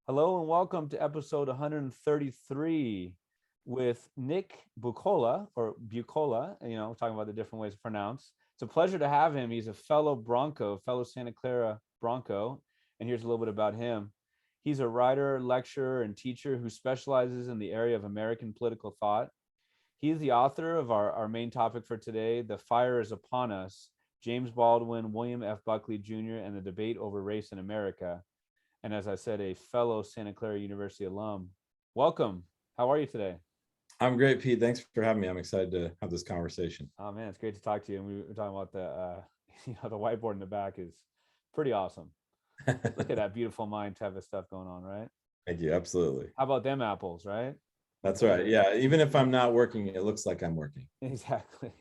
Hello and welcome to episode 133 with Nick Buccola, or Buccola, talking about the different ways to pronounce. It's a pleasure to have him. He's a fellow Santa Clara Bronco. And here's a little bit about him. He's a writer, lecturer, and teacher who specializes in the area of American political thought. He is the author of our main topic for today, The Fire is Upon Us, James Baldwin, William F. Buckley Jr., and the Debate Over Race in America. And as I said, a fellow Santa Clara University alum. Welcome. How are you today? I'm great, Pete. Thanks for having me. I'm excited to have this conversation. Oh man, it's great to talk to you. And we were talking about the whiteboard in the back is pretty awesome. Look at that beautiful mind type of stuff going on, right? Thank you. Absolutely. How about them apples, right? That's right. Yeah. Even if I'm not working, it looks like I'm working. Exactly.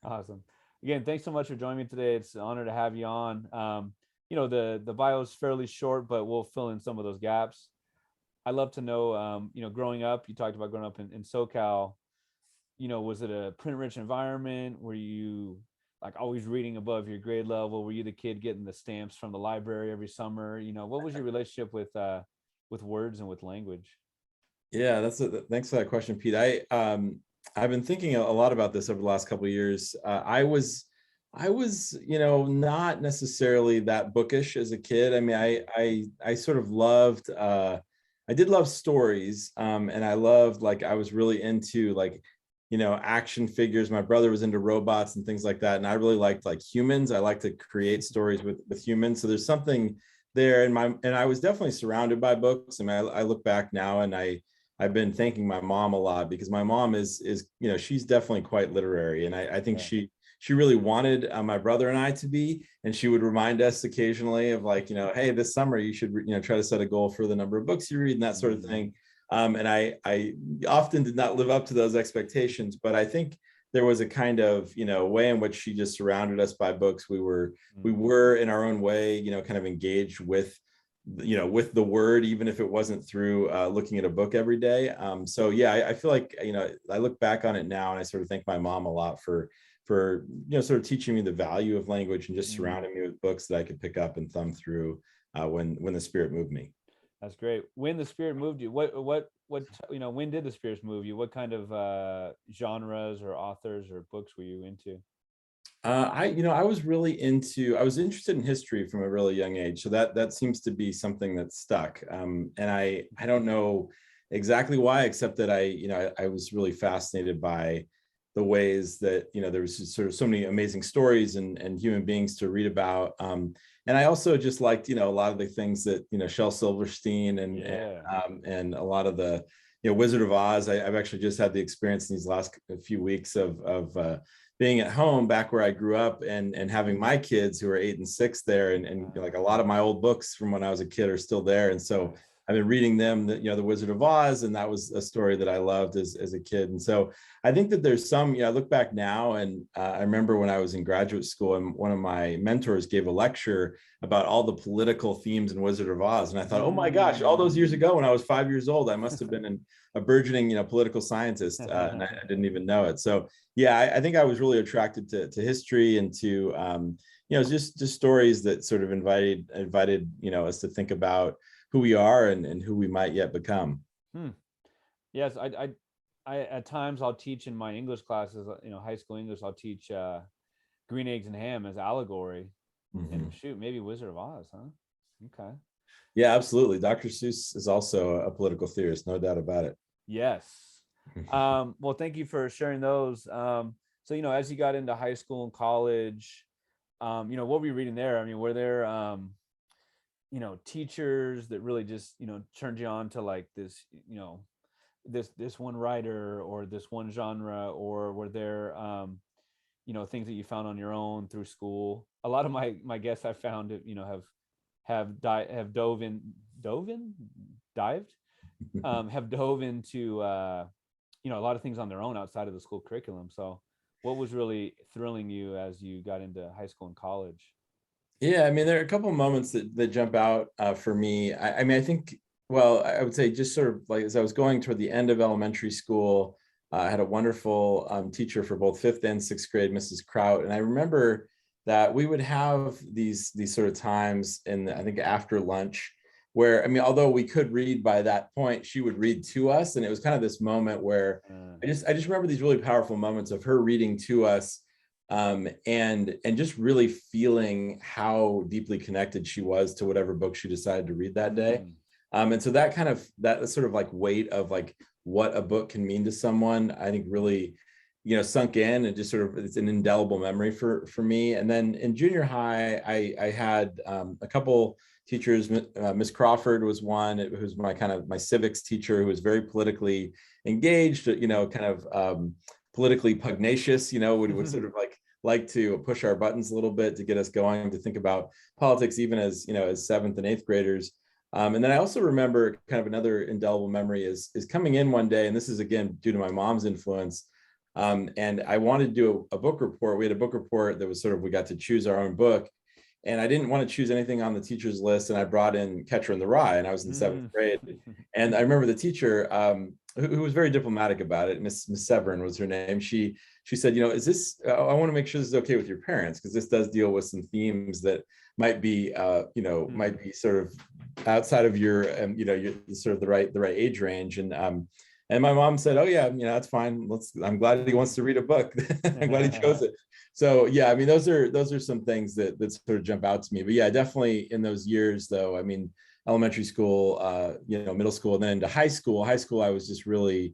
Awesome. Again, thanks so much for joining me today. It's an honor to have you on. The bio is fairly short, but we'll fill in some of those gaps. I'd love to know, growing up, you talked about growing up in SoCal, was it a print-rich environment? Were you like always reading above your grade level? Were you the kid getting the stamps from the library every summer? What was your relationship with words and with language? Yeah, thanks for that question, Pete. I've been thinking a lot about this over the last couple of years. I was not necessarily that bookish as a kid. I mean, I sort of loved, I did love stories. And I loved, I was really into action figures. My brother was into robots and things like that. And I really liked humans. I like to create stories with humans. So there's something there and I was definitely surrounded by books. I mean, I look back now and I've been thanking my mom a lot because my mom is she's definitely quite literary. And I think she really wanted my brother and I to be, and she would remind us occasionally of hey, this summer you should, try to set a goal for the number of books you read and that sort of thing. And I often did not live up to those expectations, but I think there was a kind of, way in which she just surrounded us by books. We were in our own way, kind of engaged with the word, even if it wasn't through looking at a book every day. So yeah, I feel like, I look back on it now and I sort of thank my mom a lot for sort of teaching me the value of language and just surrounding me with books that I could pick up and thumb through when the Spirit moved me. That's great. When the Spirit moved you, when did the Spirit move you? What kind of genres or authors or books were you into? I was interested in history from a really young age. So that seems to be something that stuck. And I don't know exactly why, except that I was really fascinated by the ways that, there was sort of so many amazing stories and human beings to read about. And I also just liked, a lot of the things that, Shel Silverstein and a lot of the, Wizard of Oz. I've actually just had the experience in these last few weeks of being at home back where I grew up and having my kids who are 8 and 6 there. And a lot of my old books from when I was a kid are still there. And so I've been reading them, the Wizard of Oz, and that was a story that I loved as a kid. And so I think that there's some, I look back now and I remember when I was in graduate school and one of my mentors gave a lecture about all the political themes in Wizard of Oz. And I thought, oh my gosh, all those years ago when I was 5 years old, I must have been a burgeoning, political scientist, and I didn't even know it. So yeah, I think I was really attracted to history and to, just stories that sort of invited, us to think about who we are and who we might yet become. Yes, I at times I'll teach in my English classes, high school English, I'll teach green eggs and ham as allegory. And shoot, maybe Wizard of Oz, huh? Okay. Yeah, absolutely. Dr. Seuss is also a political theorist, no doubt about it. Yes. Well, thank you for sharing those. So, as you got into high school and college, what were you reading there? I mean, were there, teachers that really just, turned you on to this, this one writer or this one genre, or were there, things that you found on your own through school? A lot of my guests I found, have dove into a lot of things on their own outside of the school curriculum. So what was really thrilling you as you got into high school and college? Yeah, I mean, there are a couple of moments that jump out for me. I think, well, I would say just sort of as I was going toward the end of elementary school, I had a wonderful teacher for both 5th and 6th grade, Mrs. Kraut. And I remember that we would have these sort of times I think after lunch where, I mean, although we could read by that point, she would read to us. And it was kind of this moment where I just remember these really powerful moments of her reading to us, and just really feeling how deeply connected she was to whatever book she decided to read that day. And so that sort of like weight of like what a book can mean to someone, I think really, sunk in, and just sort of, it's an indelible memory for me. And then in junior high, I had a couple teachers. Miss Crawford was one, who's my civics teacher, who was very politically engaged, kind of politically pugnacious, would sort of like to push our buttons a little bit to get us going to think about politics, even as, as 7th and 8th graders. And then I also remember kind of another indelible memory is coming in one day, and this is again due to my mom's influence. And I wanted to do a book report. We had a book report that was sort of, we got to choose our own book. And I didn't want to choose anything on the teacher's list. And I brought in Catcher in the Rye, and I was in 7th grade. And I remember the teacher, who was very diplomatic about it, Miss Severin was her name. She said, is this, I want to make sure this is okay with your parents, because this does deal with some themes that might be, might be sort of outside of your, your sort of the right age range. And my mom said, oh yeah, that's fine. I'm glad he wants to read a book. I'm glad he chose it. So yeah, I mean, those are some things that sort of jump out to me. But yeah, definitely in those years though, I mean, elementary school, middle school, and then into high school. High school, I was just really,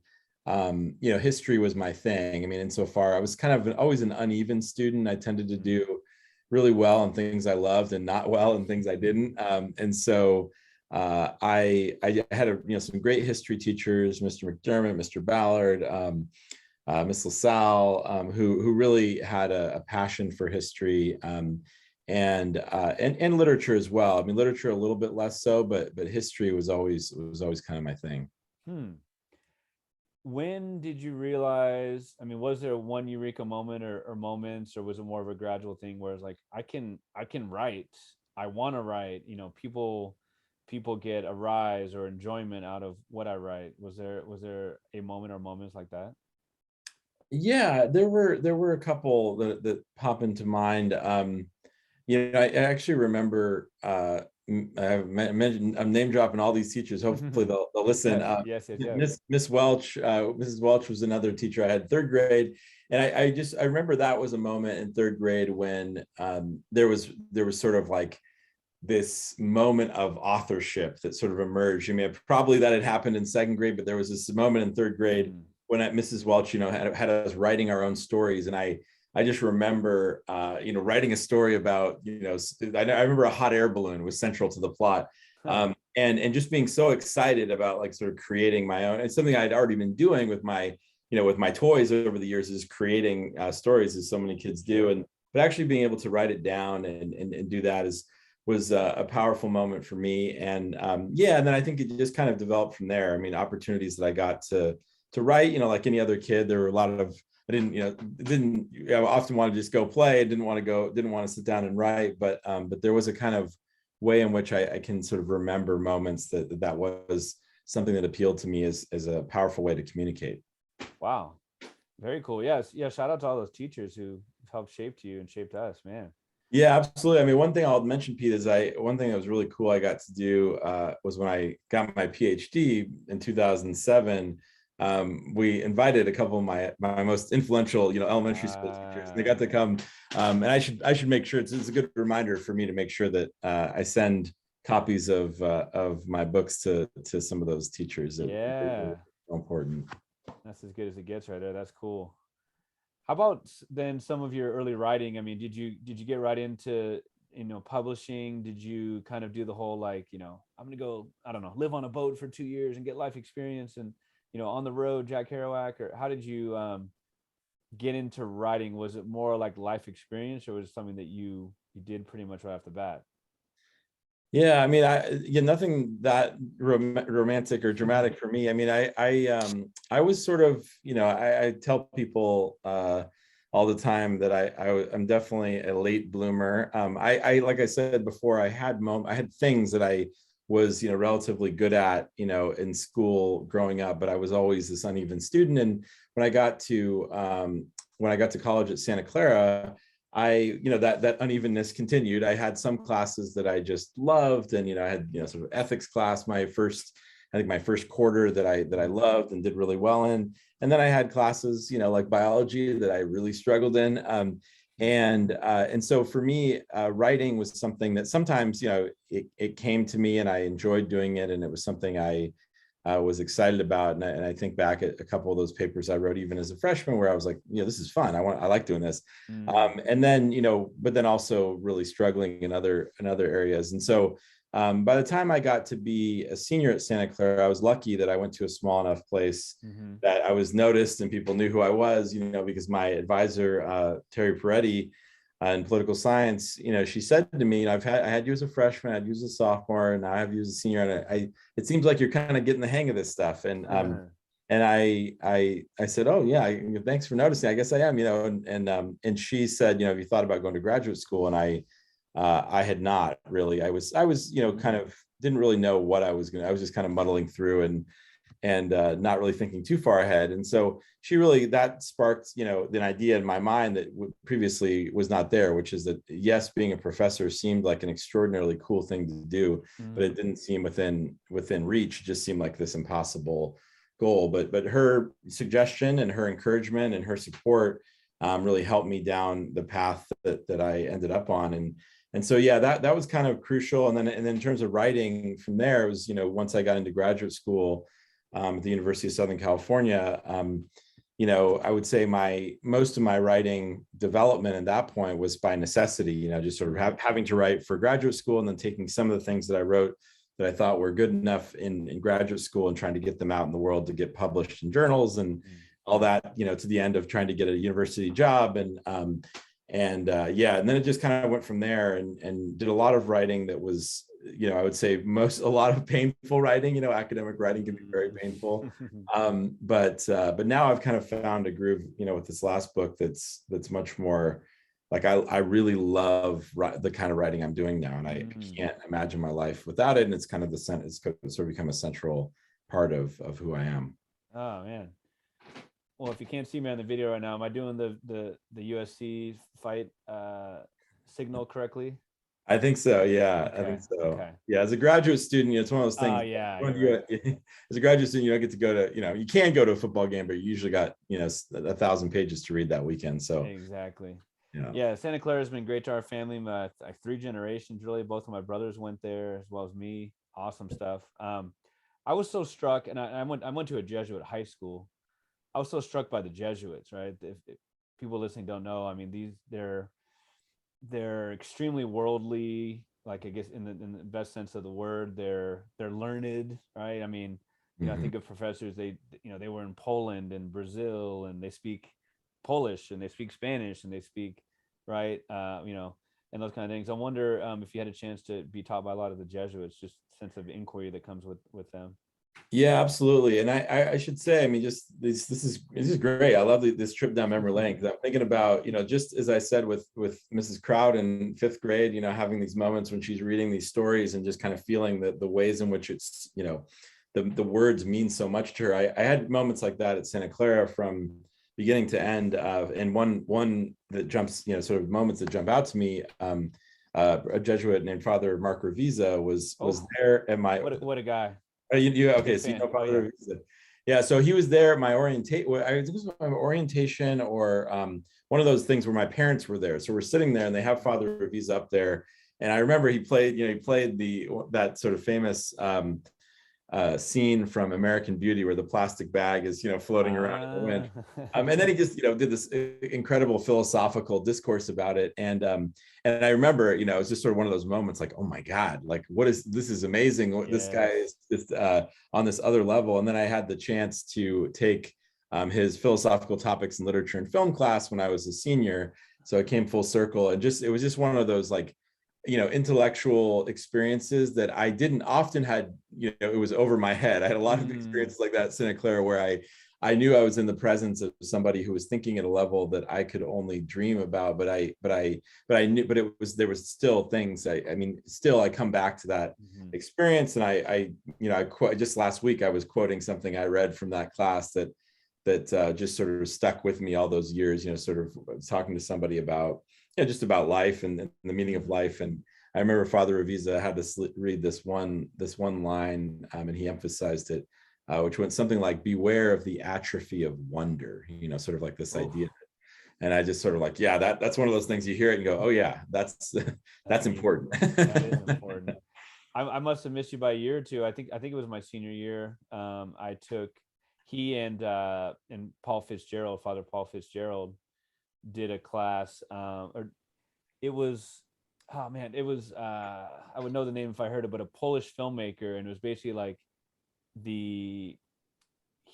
history was my thing. I mean, insofar, I was kind of always an uneven student. I tended to do really well in things I loved and not well in things I didn't. And so I had some great history teachers, Mr. McDermott, Mr. Ballard, Miss LaSalle, who really had a passion for history, and literature as well. I mean, literature a little bit less so, but history was always kind of my thing. When did you realize, I mean, was there one Eureka moment or moments, or was it more of a gradual thing where it's like, I can write, I want to write, people get a rise or enjoyment out of what I write? Was there a moment or moments like that? Yeah, there were a couple that pop into mind. I actually remember, I'm name dropping all these teachers. Hopefully they'll listen. Yes. Miss Welch, Mrs. Welch was another teacher I had in 3rd grade. And I remember that was a moment in 3rd grade when there was sort of like this moment of authorship that sort of emerged. I mean, probably that had happened in 2nd grade, but there was this moment in 3rd grade when Mrs. Welch, had us writing our own stories. And I just remember, writing a story about, I remember a hot air balloon was central to the plot. And just being so excited about like sort of creating my own. It's something I'd already been doing with my toys over the years, is creating stories, as so many kids do. But actually being able to write it down and do that was a powerful moment for me. And and then I think it just kind of developed from there. I mean, opportunities that I got to write, like any other kid, there were a lot of, I often want to just go play. I didn't want to sit down and write, but there was a kind of way in which I can sort of remember moments that was something that appealed to me as a powerful way to communicate. Wow. Very cool. Yes. Yeah. Shout out to all those teachers who helped shape you and shaped us, man. Yeah, absolutely. I mean, one thing I'll mention, Pete, is one thing that was really cool I got to do was when I got my PhD in 2007. We invited a couple of my most influential, elementary school teachers. They got to come, and I should make sure it's a good reminder for me to make sure that I send copies of my books to some of those teachers. Yeah, so important. That's as good as it gets, right there. That's cool. How about then some of your early writing? I mean, did you get right into publishing? Did you kind of do the whole I'm gonna go, I don't know, live on a boat for 2 years and get life experience and on the road, Jack Kerouac? Or how did you get into writing? Was it more like life experience, or was it something that you did pretty much right off the bat? Yeah, I mean, nothing that romantic or dramatic for me. I mean, I was sort of, I tell people all the time that I'm definitely a late bloomer. I like I said before, I had things that I was, relatively good at, in school growing up, but I was always this uneven student. And when I got to college at Santa Clara, that unevenness continued. I had some classes that I just loved, and I had sort of ethics class, my first quarter that I loved and did really well in, and then I had classes like biology that I really struggled in. And so for me, writing was something that sometimes it came to me and I enjoyed doing it, and it was something I was excited about. And I think back at a couple of those papers I wrote even as a freshman, where I was like, this is fun. I like doing this. And then, but then also really struggling in other areas. And so by the time I got to be a senior at Santa Clara, I was lucky that I went to a small enough place that I was noticed and people knew who I was, because my advisor, Terry Peretti, in political science, she said to me, I had you as a freshman, I'd you as a sophomore, and now I have you as a senior, and it seems like you're kind of getting the hang of this stuff. And I said, oh yeah, thanks for noticing. I guess I am, and she said, have you thought about going to graduate school? And I had not really. I was kind of didn't really know what I was I was just kind of muddling through and not really thinking too far ahead. And so that sparked, an idea in my mind that previously was not there, which is that yes, being a professor seemed like an extraordinarily cool thing to do, but it didn't seem within reach. It just seemed like this impossible goal. But her suggestion and her encouragement and her support really helped me down the path that I ended up on. And so, yeah, that was kind of crucial. And then in terms of writing from there, it was, once I got into graduate school at the University of Southern California, I would say most of my writing development at that point was by necessity, just sort of having to write for graduate school, and then taking some of the things that I wrote that I thought were good enough in graduate school and trying to get them out in the world to get published in journals and all that, to the end of trying to get a university job. And then it just kind of went from there, and did a lot of writing that was, I would say a lot of painful writing. Academic writing can be very painful. But now I've kind of found a groove, with this last book that's much more like I really love the kind of writing I'm doing now, and I can't imagine my life without it. And it's kind of it's sort of become a central part of who I am. Oh man. Well, if you can't see me on the video right now, am I doing the USC fight signal correctly? I think so. Yeah, okay. I think so. Okay. Yeah, as a graduate student, it's one of those things. As a graduate student, you don't get to go to, you can go to a football game, but you usually got 1,000 pages to read that weekend. So exactly. Yeah. Santa Clara has been great to our family. Like 3 generations, really. Both of my brothers went there, as well as me. Awesome stuff. I was so struck, and I went to a Jesuit high school. I was so struck by the Jesuits, right? If people listening don't know, I mean, they're extremely worldly, like I guess in the best sense of the word. They're learned, right? I mean, I think of professors, they were in Poland and Brazil, and they speak Polish and they speak Spanish and they speak, right? And those kind of things. I wonder if you had a chance to be taught by a lot of the Jesuits, just sense of inquiry that comes with them. Yeah, absolutely. And I should say, I mean, just this is great. I love this trip down memory lane, because I'm thinking about, just as I said with Mrs. Crowd in 5th grade, having these moments when she's reading these stories and just kind of feeling the ways in which it's, the words mean so much to her. I had moments like that at Santa Clara from beginning to end. And one that jumps, sort of moments that jump out to me, a Jesuit named Father Mark Revisa was there at my... What a guy. Okay, so Father Revisa. Yeah, so he was there at my orientation. I think it was my orientation or one of those things where my parents were there. So we're sitting there, and they have Father Revisa up there. And I remember he played that sort of famous scene from American Beauty where the plastic bag is, floating around in the wind. And then he just, did this incredible philosophical discourse about it. And I remember, it was just sort of one of those moments like, oh my God, like, this is amazing. Yes. This guy is just on this other level. And then I had the chance to take his philosophical topics in literature and film class when I was a senior. So it came full circle, and it was just one of those like, intellectual experiences that I didn't often had, it was over my head. I had a lot of experiences like that at Santa Clara where I knew I was in the presence of somebody who was thinking at a level that I could only dream about, but I knew, but there was still things, I come back to that experience. And I just last week, I was quoting something I read from that class that just sort of stuck with me all those years, sort of talking to somebody about yeah, just about life and the meaning of life. And I remember Father Revisa had to read this one line, and he emphasized it, which went something like, "Beware of the atrophy of wonder." Sort of like this Oh, idea. And I just sort of like, yeah, that's one of those things you hear it and go, oh yeah, that's that's important. That is important. I must have missed you by a year or two. I think it was my senior year. I took he and Paul Fitzgerald, Father Paul Fitzgerald, did a class, or it was, oh man, it was I would know the name if I heard it, but a Polish filmmaker, and it was basically like he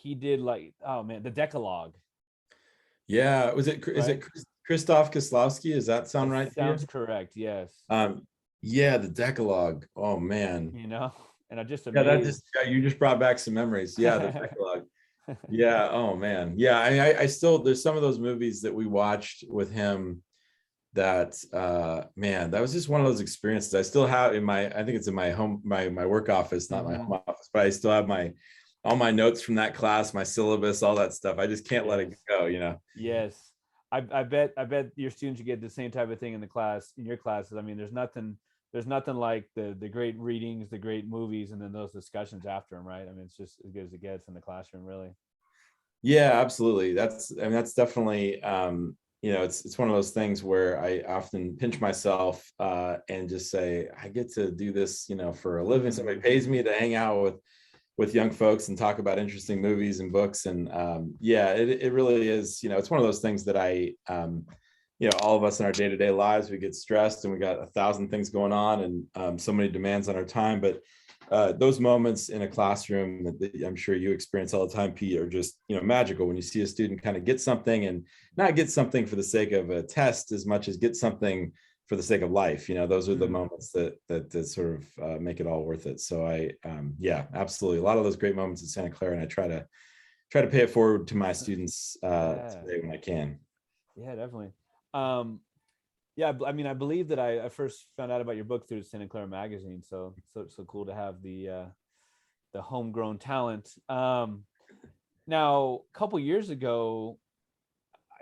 did like, oh man, the Decalogue. Yeah, is it Right. Krzysztof Kieslowski? Does that sound That right to you? sounds correct. Yes. Yeah, the Decalogue. Oh man. You know, and I'm just Yeah, amazed. you just brought back some memories. Yeah, the Decalogue. Yeah. Oh man. Yeah. I still, there's some of those movies that we watched with him that man, that was just one of those experiences I still have I think it's in my home, my work office, not my home office, but I still have all my notes from that class, my syllabus, all that stuff. I just can't let it go. Yes. I bet your students get the same type of thing in your classes. I mean, there's nothing like the great readings, the great movies, and then those discussions after them, right? I mean, it's just as good as it gets in the classroom, really. Yeah, absolutely. That's definitely it's one of those things where I often pinch myself and just say, I get to do this, for a living. Somebody pays me to hang out with young folks and talk about interesting movies and books. And it really is, it's one of those things that all of us in our day-to-day lives, we get stressed and we got 1,000 things going on and so many demands on our time. But those moments in a classroom that I'm sure you experience all the time, Pete, are just, magical when you see a student kind of get something, and not get something for the sake of a test as much as get something for the sake of life. Those are the moments that sort of make it all worth it. So absolutely. A lot of those great moments at Santa Clara, and I try to pay it forward to my students today when I can. Yeah, definitely. I mean, I believe that I first found out about your book through Santa Clara magazine. So cool to have the homegrown talent. Now, a couple years ago,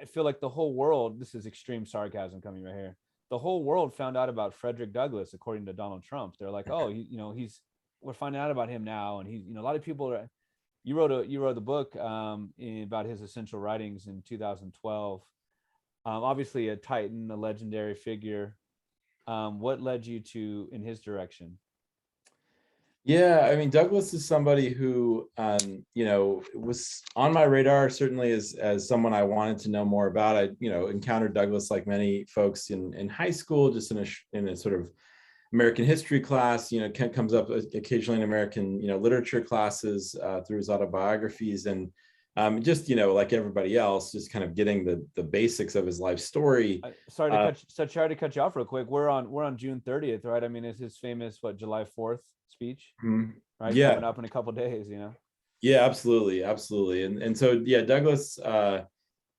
I feel like the whole world, this is extreme sarcasm coming right here, the whole world found out about Frederick Douglass, according to Donald Trump. They're like, oh, we're finding out about him now. And he's, a lot of people are, you wrote the book about his essential writings in 2012. Obviously a titan, a legendary figure. What led you in his direction? Yeah, I mean, Douglass is somebody who, was on my radar, certainly as someone I wanted to know more about. I, encountered Douglass like many folks in high school, just in a sort of American history class. Comes up occasionally in American, literature classes through his autobiographies, and just like everybody else, just kind of getting the basics of his life story. Sorry to cut you off real quick. We're on June 30th, right? I mean, it's his famous July 4th speech, right? Yeah, coming up in a couple of days. Yeah, absolutely. And so Douglass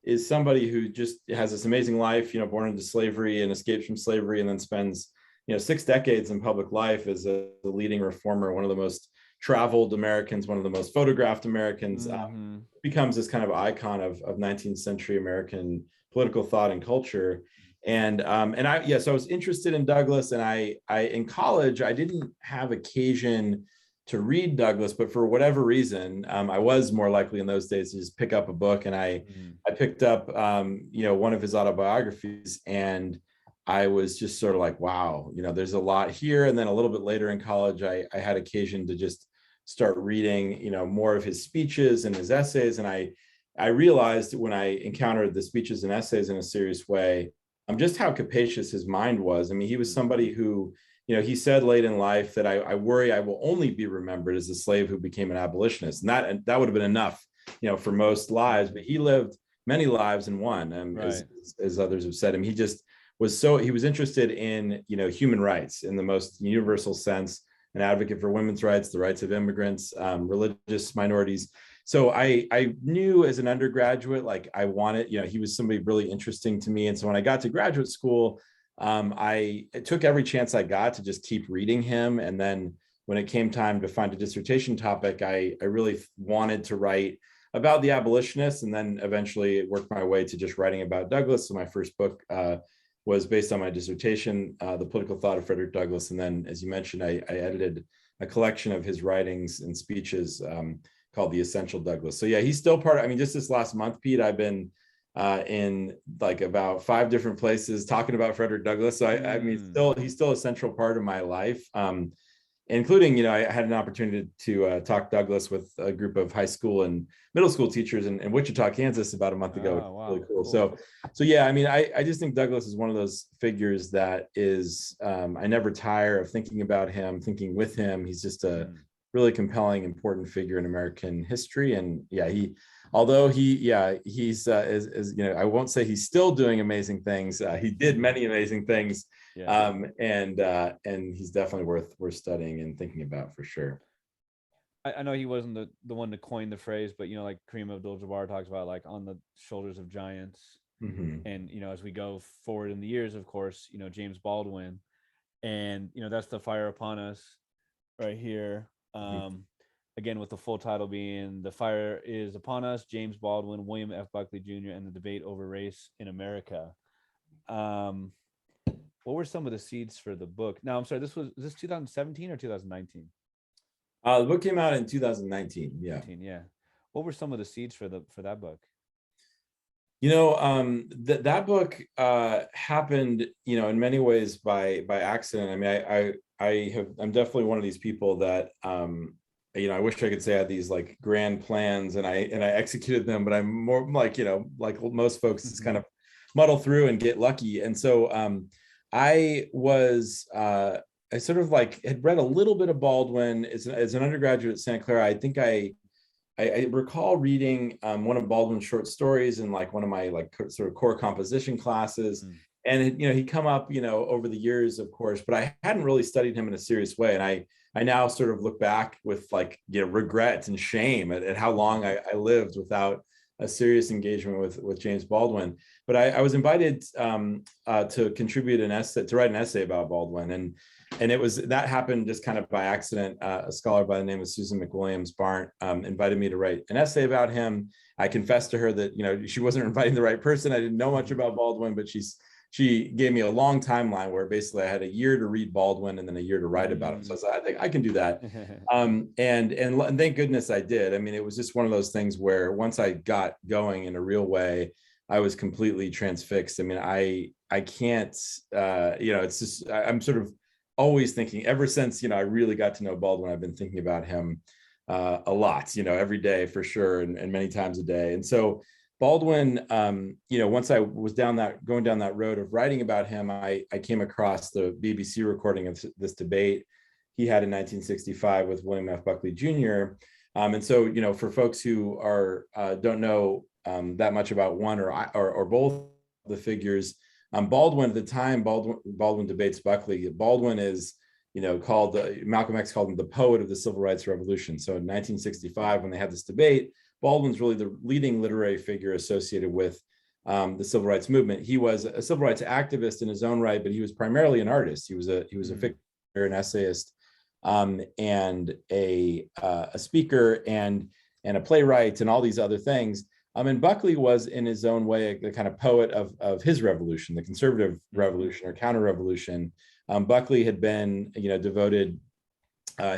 is somebody who just has this amazing life, born into slavery and escapes from slavery, and then spends 6 decades in public life as a leading reformer, one of the most traveled Americans, one of the most photographed Americans. Becomes this kind of icon of 19th century American political thought and culture. So I was interested in Douglass, and I in college I didn't have occasion to read Douglass, but for whatever reason, I was more likely in those days to just pick up a book, and I picked up one of his autobiographies, and I was just sort of like, wow, there's a lot here. And then a little bit later in college, I had occasion to just start reading, more of his speeches and his essays, and I realized when I encountered the speeches and essays in a serious way, just how capacious his mind was. I mean, he was somebody who, he said late in life that I worry I will only be remembered as a slave who became an abolitionist. And that would have been enough, for most lives, but he lived many lives in one, right. as others have said. He just he was interested in, human rights in the most universal sense, an advocate for women's rights, the rights of immigrants, religious minorities. So I knew as an undergraduate, like I wanted, he was somebody really interesting to me. And so when I got to graduate school, I took every chance I got to just keep reading him. And then when it came time to find a dissertation topic, I really wanted to write about the abolitionists, and then eventually worked my way to just writing about Douglass. So my first book was based on my dissertation, The Political Thought of Frederick Douglass. And then, as you mentioned, I edited a collection of his writings and speeches called The Essential Douglass. So yeah, he's still part of, I mean, just this last month, Pete, I've been in like about 5 different places talking about Frederick Douglass. So I mean, he's still a central part of my life. Including, you know, I had an opportunity to talk Douglass with a group of high school and middle school teachers in Wichita, Kansas about a month ago. Oh, wow. Really cool. So yeah, I mean, I just think Douglass is one of those figures that is, I never tire of thinking about him, thinking with him. He's just a really compelling, important figure in American history. And yeah, he's, is, you know, I won't say he's still doing amazing things. He did many amazing things. Yeah. And he's definitely worth studying and thinking about for sure. I know he wasn't the one to coin the phrase, but, you know, like Kareem Abdul-Jabbar talks about, like, on the shoulders of giants. And, you know, as we go forward in the years, of course, you know, James Baldwin, and, you know, that's The Fire Upon Us right here. Again, with the full title being The Fire is Upon Us, James Baldwin, William F. Buckley Jr., and the Debate Over Race in America. What were some of the seeds for the book? Now, I'm sorry, is this 2017 or 2019? The book came out in 2019. Yeah. What were some of the seeds for that book? You know, that book happened, you know, in many ways by accident. I mean, I'm definitely one of these people that, you know, I wish I could say I had these like grand plans and I executed them, but I'm more like, you know, like most folks, it's kind of muddle through and get lucky. And so I sort of like had read a little bit of Baldwin as an undergraduate at Santa Clara. I think I recall reading one of Baldwin's short stories in like one of my like sort of core composition classes. And, you know, he'd come up, you know, over the years, of course, but I hadn't really studied him in a serious way. And I now sort of look back with like, you know, regret and shame at how long I lived without a serious engagement with James Baldwin. But I was invited to contribute to write an essay about Baldwin. And that happened just kind of by accident. A scholar by the name of Susan McWilliams-Barnt invited me to write an essay about him. I confessed to her that, you know, she wasn't inviting the right person. I didn't know much about Baldwin, but she gave me a long timeline where basically I had a year to read Baldwin and then a year to write about him. So I said, I think I can do that. And thank goodness I did. I mean, it was just one of those things where once I got going in a real way, I was completely transfixed. I mean, I can't, you know, it's just, I'm sort of always thinking ever since, you know, I really got to know Baldwin, I've been thinking about him a lot, you know, every day for sure. And many times a day. And so Baldwin, you know, once I was going down that road of writing about him, I came across the BBC recording of this debate he had in 1965 with William F. Buckley Jr. And so, you know, for folks who don't know that much about one or both the figures, Baldwin at the time, Baldwin debates Buckley. Baldwin is, you know, Malcolm X called him the poet of the Civil Rights Revolution. So in 1965, when they had this debate, Baldwin's really the leading literary figure associated with the civil rights movement. He was a civil rights activist in his own right, but he was primarily an artist. He was a figure, an essayist, and a speaker, and a playwright, and all these other things. And Buckley was, in his own way, the kind of poet of his revolution, the conservative revolution or counter-revolution. Buckley had been, you know, devoted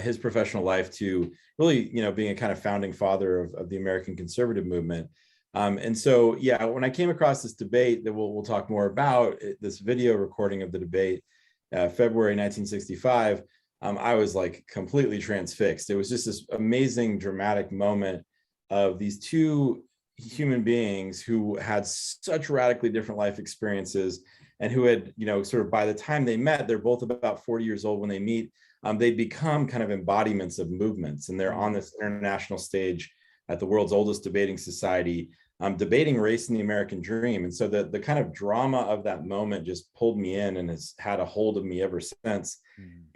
his professional life to really, you know, being a kind of founding father of the American conservative movement. And so, yeah, when I came across this debate that we'll talk more about, this video recording of the debate, February 1965, I was like completely transfixed. It was just this amazing, dramatic moment of these two human beings who had such radically different life experiences and who had, you know, sort of by the time they met, they're both about 40 years old when they meet, they'd become kind of embodiments of movements. And they're on this international stage at the world's oldest debating society, debating race and the American dream. And so the kind of drama of that moment just pulled me in and has had a hold of me ever since.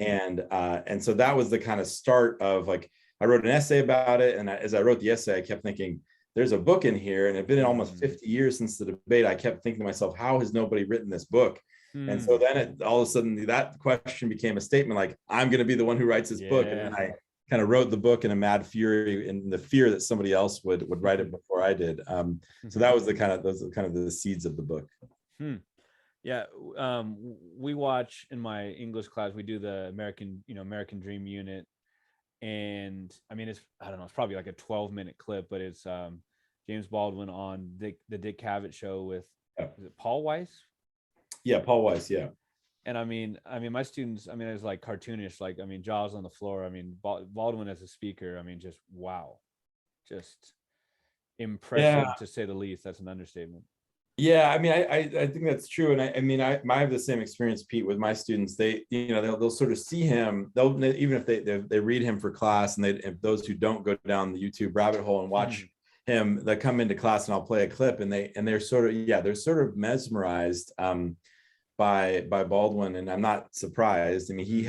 And so that was the kind of start of, like, I wrote an essay about it. And as I wrote the essay, I kept thinking, there's a book in here, and it's been almost 50 years since the debate. I kept thinking to myself, how has nobody written this book? And so then all of a sudden that question became a statement, like, I'm going to be the one who writes this book. And then I kind of wrote the book in a mad fury, in the fear that somebody else would write it before I did. So that was those are kind of the seeds of the book. Yeah, we watch in my English class. We do the American Dream unit, and I mean, I don't know, it's probably like a 12-minute clip, but it's James Baldwin on the Dick Cavett show with, Yeah, is it Paul Weiss? yeah, Paul Weiss, yeah. And I mean, my students, I mean, it's like cartoonish, like, I mean, jaws on the floor. I mean, Baldwin as a speaker, I mean, just wow, just Yeah, impressive to say the least. That's an understatement. yeah, I mean, I think that's true, and I mean, I have the same experience, Pete, with my students. They, they'll sort of see him. They'll, even if they read him for class, and if those who don't go down the YouTube rabbit hole and watch him, they come into class and I'll play a clip, and they're sort of, yeah, they're sort of mesmerized by Baldwin, and I'm not surprised. I mean, he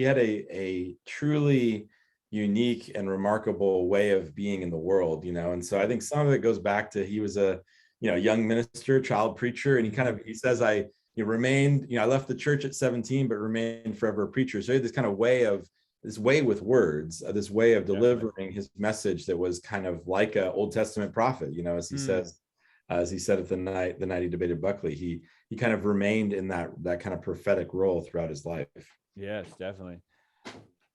had a truly unique and remarkable way of being in the world, and so I think some of it goes back to he was a young minister, child preacher. And he says, I remained, I left the church at 17, but remained forever a preacher. So he had this way with words, this way of delivering his message that was kind of like an Old Testament prophet, as he says, as he said at the night he debated Buckley, he kind of remained in that kind of prophetic role throughout his life. Yes, definitely.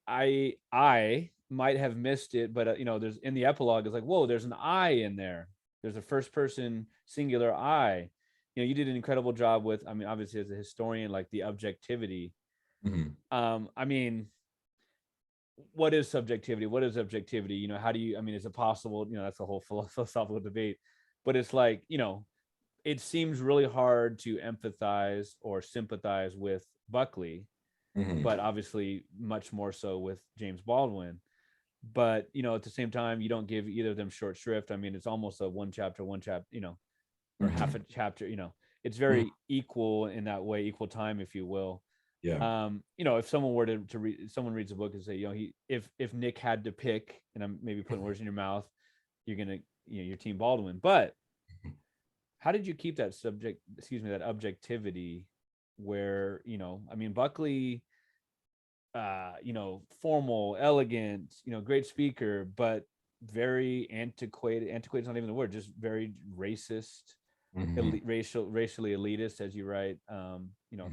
I might have missed it, but there's in the epilogue, it's like, whoa, there's an I in there. There's a first person singular I. You did an incredible job with, I mean, obviously as a historian, like the objectivity. I mean, what is subjectivity? What is objectivity? How do you, I mean, is it possible? That's a whole philosophical debate, but it's like, it seems really hard to empathize or sympathize with Buckley, but obviously much more so with James Baldwin. But at the same time, you don't give either of them short shrift. I mean, it's almost a one chapter, or half a chapter. It's very equal in that way, equal time, if you will. Yeah. If someone were to read, someone reads a book and say, if Nick had to pick, and I'm maybe putting words in your mouth, you're gonna, your team Baldwin. But how did you keep that that objectivity, where I mean, Buckley, formal, elegant, great speaker, but very antiquated. Antiquated is not even the word, just very racist, racially elitist, as you write,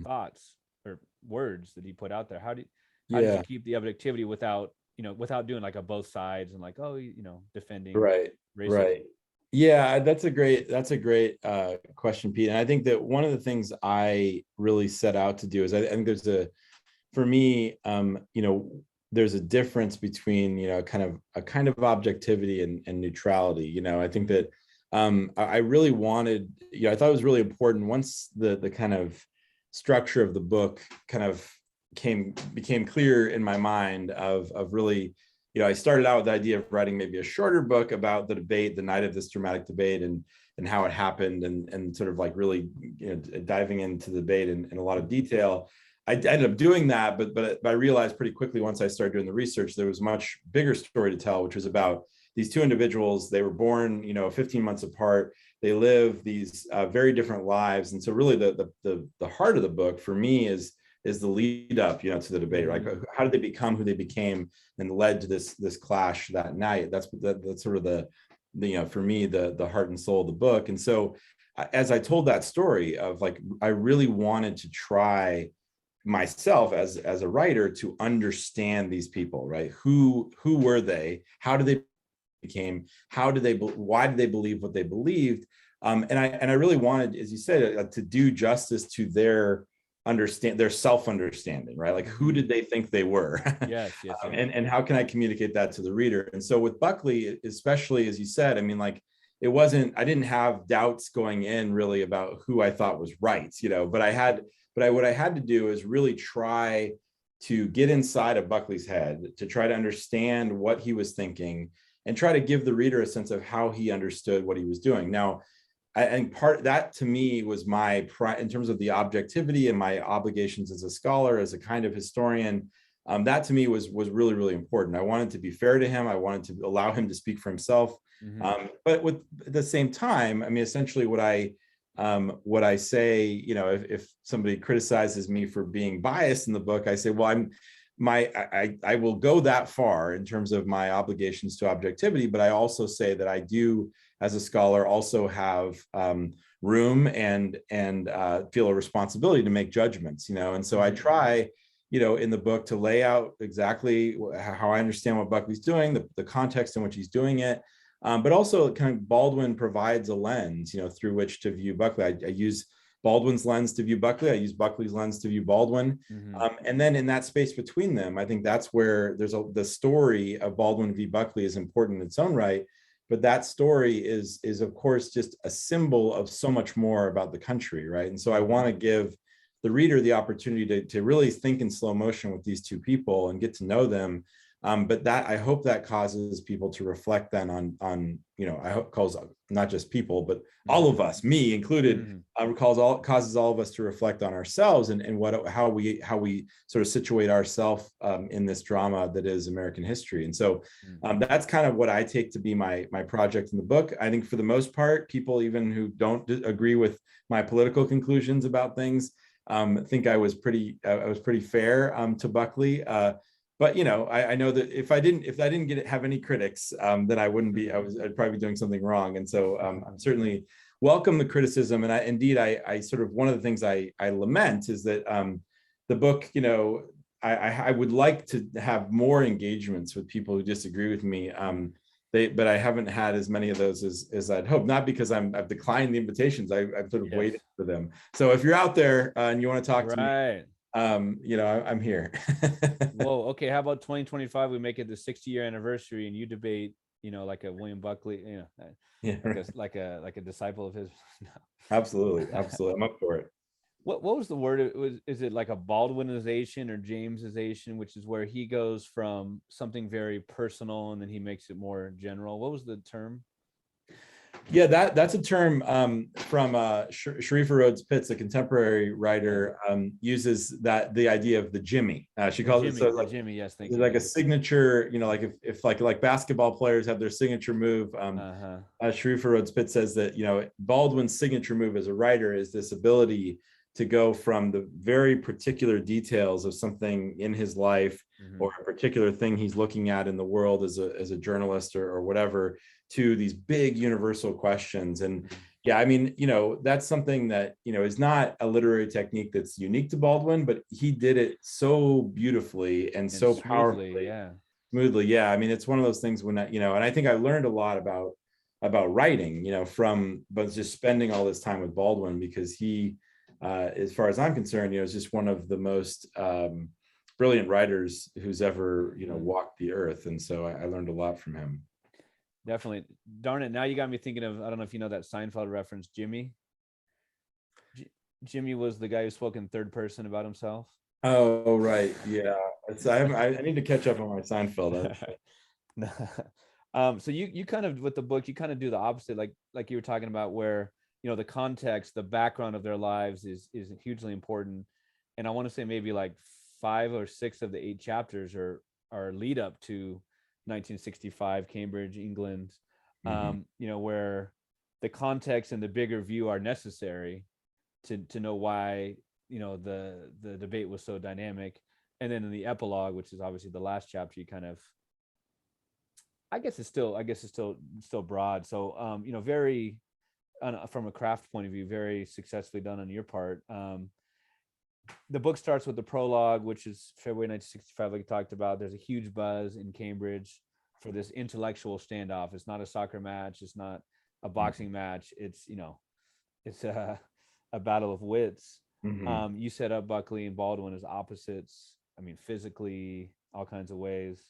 thoughts or words that he put out there. How did you keep the objectivity without doing like a both sides and like, defending Right. racism? Right. Yeah, that's a great question, Pete. And I think that one of the things I really set out to do is I think for me, there's a difference between, kind of objectivity and neutrality. I think that I really wanted, I thought it was really important once the kind of structure of the book kind of became clear in my mind of really, I started out with the idea of writing maybe a shorter book about the debate, the night of this dramatic debate, and how it happened, and sort of like really, diving into the debate in a lot of detail. I ended up doing that, but I realized pretty quickly once I started doing the research, there was a much bigger story to tell, which was about these two individuals. They were born, 15 months apart. They live these very different lives, and so really the heart of the book for me is the lead up, to the debate. Like, how did they become who they became, and led to this clash that night? That's sort of the for me the heart and soul of the book. And so, as I told that story of like, I really wanted to try myself as a writer to understand these people, right? Who were they? How did they became? Why did they believe what they believed? And I really wanted, as you said, to do justice to their self-understanding, right? Like, who did they think they were? Yes. And how can I communicate that to the reader? And so with Buckley, especially, as you said, I mean, like, I didn't have doubts going in really about who I thought was right, but what I had to do is really try to get inside of Buckley's head, to try to understand what he was thinking, and try to give the reader a sense of how he understood what he was doing. Now, and part that to me was in terms of the objectivity and my obligations as a scholar, as a kind of historian, that to me was really, really important. I wanted to be fair to him. I wanted to allow him to speak for himself. But at the same time, I mean, essentially what I say, if somebody criticizes me for being biased in the book, I say, well, I will go that far in terms of my obligations to objectivity, but I also say that I do, as a scholar, also have room and feel a responsibility to make judgments, and so I try, in the book to lay out exactly how I understand what Buckley's doing, the context in which he's doing it. But also kind of Baldwin provides a lens, through which to view Buckley. I use Baldwin's lens to view Buckley. I use Buckley's lens to view Baldwin. And then in that space between them, I think that's where the story of Baldwin v. Buckley is important in its own right. But that story is of course just a symbol of so much more about the country, right? And so I want to give the reader the opportunity to really think in slow motion with these two people and get to know them. But that, I hope that causes people to reflect then on I hope calls not just people, but all of us, me included, causes all of us to reflect on ourselves and how we sort of situate ourselves in this drama that is American history. And so that's kind of what I take to be my project in the book. I think for the most part, people even who don't agree with my political conclusions about things think I was pretty fair to Buckley. But I know that if I didn't have any critics, then I'd probably be doing something wrong. And so I certainly welcome the criticism. And I sort of, one of the things I lament is that the book, I would like to have more engagements with people who disagree with me. But I haven't had as many of those as I'd hoped, not because I've declined the invitations. I've sort of waited for them. So if you're out there and you want to talk to me, I'm here. Whoa. Okay. How about 2025? We make it the 60-year anniversary and you debate, like a William Buckley, like a disciple of his. Absolutely. I'm up for it. What was the word? Is it like a Baldwinization or Jamesization, which is where he goes from something very personal and then he makes it more general? What was the term? Yeah, that's a term from Sharifa Rhodes Pitts, a contemporary writer, uses the idea of the Jimmy. She calls it so like Jimmy. Yes, thank you. Like a signature, like if like basketball players have their signature move. Sharifa Rhodes Pitts says that Baldwin's signature move as a writer is this ability to go from the very particular details of something in his life or a particular thing he's looking at in the world as a journalist or whatever, to these big universal questions. And yeah, I mean, that's something that, is not a literary technique that's unique to Baldwin, but he did it so beautifully and so smoothly, powerfully. Smoothly. Yeah. I mean, it's one of those things when, and I think I learned a lot about writing, but just spending all this time with Baldwin, because he, as far as I'm concerned, is just one of the most brilliant writers who's ever, walked the earth. And so I learned a lot from him. Definitely. Darn it. Now you got me thinking of, I don't know if you know that Seinfeld reference, Jimmy. Jimmy was the guy who spoke in third person about himself. Oh, right. Yeah. I need to catch up on my Seinfeld. So you kind of, with the book, you kind of do the opposite, like you were talking about, where, the context, the background of their lives is hugely important. And I want to say maybe like 5 or 6 of the 8 chapters are lead up to 1965 Cambridge, England, where the context and the bigger view are necessary to know why, the debate was so dynamic. And then in the epilogue, which is obviously the last chapter, you kind of, I guess it's still broad. So, very, from a craft point of view, very successfully done on your part. The book starts with the prologue, which is February 1965, like you talked about. There's a huge buzz in Cambridge for this intellectual standoff. It's not a soccer match. It's not a boxing match. It's, it's a battle of wits. You set up Buckley and Baldwin as opposites. I mean, physically, all kinds of ways.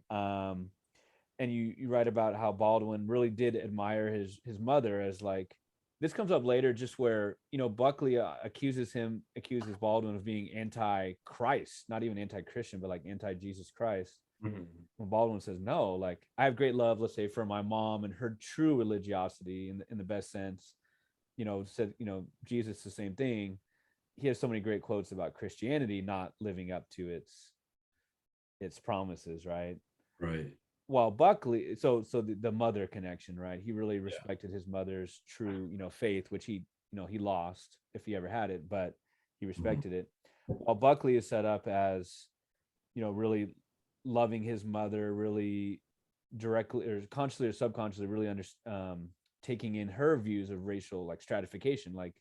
And you write about how Baldwin really did admire his mother as like, this comes up later, just where, Buckley accuses Baldwin of being anti-Christ, not even anti-Christian, but like anti-Jesus Christ. When Baldwin says, no, like, I have great love, let's say, for my mom and her true religiosity in the best sense, said, Jesus, the same thing. He has so many great quotes about Christianity not living up to its promises, right? Right. While Buckley, so the mother connection, right? He really respected his mother's true, faith, which he lost if he ever had it, but he respected it. While Buckley is set up as, really loving his mother, really directly or consciously or subconsciously, really taking in her views of racial like stratification, like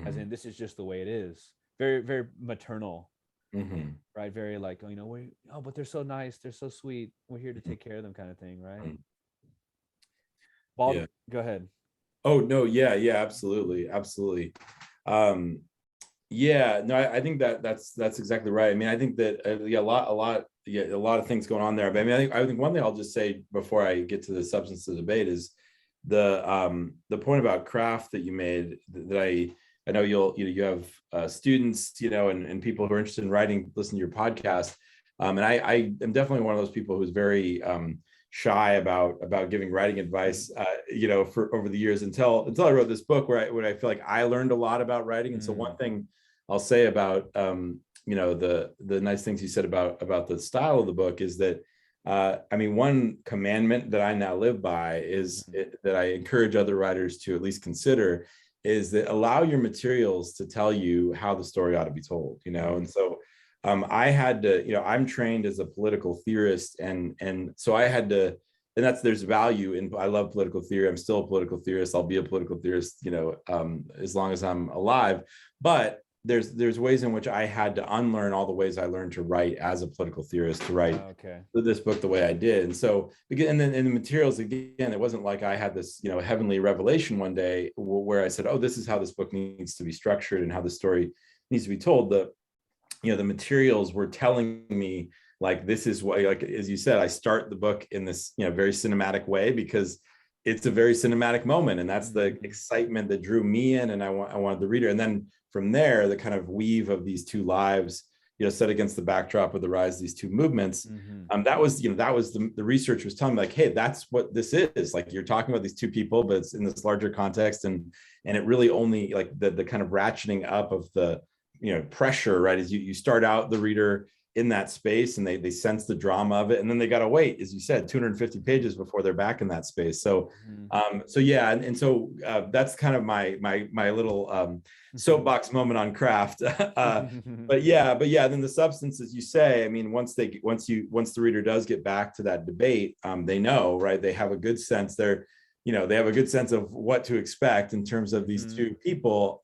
as Mhm. in this is just the way it is. Very, very maternal, Mhm. right? Very like, oh, we oh, but they're so nice, they're so sweet. We're here to take care of them, kind of thing, right? Mhm. Bald, Yeah. go ahead. Oh no, yeah, yeah, absolutely, absolutely. Um, yeah, no, I think that that's exactly right. I mean, I think that yeah, a lot of things going on there. But I mean, I think one thing I'll just say before I get to the substance of the debate is the point about craft that you made that I know you have students, and people who are interested in writing listen to your podcast. And I am definitely one of those people who's very shy about giving writing advice, for over the years until I wrote this book where I feel like I learned a lot about writing. And so one thing I'll say about the nice things you said about the style of the book is that I mean, one commandment that I now live by that I encourage other writers to at least consider is that allow your materials to tell you how the story ought to be told, and so I had to, I'm trained as a political theorist, and so I had to, and there's value in, I love political theory. I'm still a political theorist. I'll be a political theorist, as long as I'm alive. But there's ways in which I had to unlearn all the ways I learned to write as a political theorist, to write Okay. this book the way I did. And so, and then in the materials, again, it wasn't like I had this, heavenly revelation one day where I said, oh, this is how this book needs to be structured and how the story needs to be told. The materials were telling me, like, this is what, like, as you said, I start the book in this, very cinematic way because it's a very cinematic moment. And that's the excitement that drew me in. And I wanted the reader. And then from there, the kind of weave of these two lives, set against the backdrop of the rise of these two movements. That was the research was telling me, like, hey, that's what this is. Like, you're talking about these two people, but it's in this larger context. And it really only, like, the kind of ratcheting up of the, pressure, right? As you start out the reader in that space and they sense the drama of it. And then they got to wait, as you said, 250 pages before they're back in that space. So, so yeah. And so that's kind of my little soapbox moment on craft. But yeah, then the substance, as you say, I mean, once the reader does get back to that debate, they know, right? They have a good sense they have a good sense of what to expect in terms of these two people.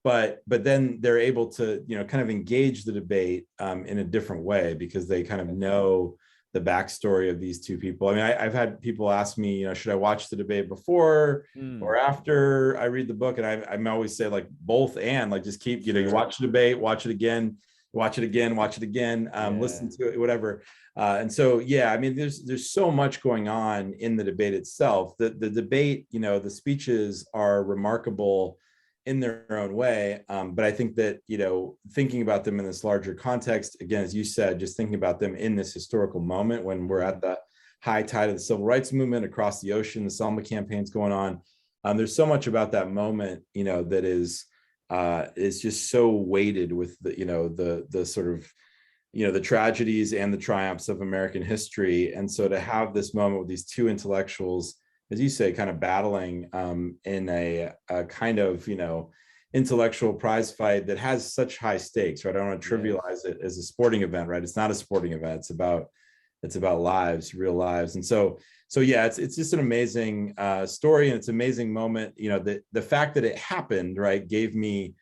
But then they're able to, kind of engage the debate in a different way because they kind of know the backstory of these two people. I mean, I've had people ask me, should I watch the debate before or after I read the book? And I'm always say, like, both, and, like, just keep, you watch the debate, watch it again, watch it again, listen to it, whatever. And so, yeah, I mean, there's so much going on in the debate itself. The debate, the speeches are remarkable in their own way. But I think that, thinking about them in this larger context, again, as you said, just thinking about them in this historical moment when we're at the high tide of the civil rights movement across the ocean, the Selma campaign's going on. There's so much about that moment, that is just so weighted with the sort of, the tragedies and the triumphs of American history. And so to have this moment with these two intellectuals, as you say, kind of battling in a kind of, intellectual prize fight that has such high stakes, right? I don't want to trivialize it as a sporting event, right? It's not a sporting event. It's about lives, real lives. And so yeah, it's just an amazing story, and it's an amazing moment. The fact that it happened, right, gave me,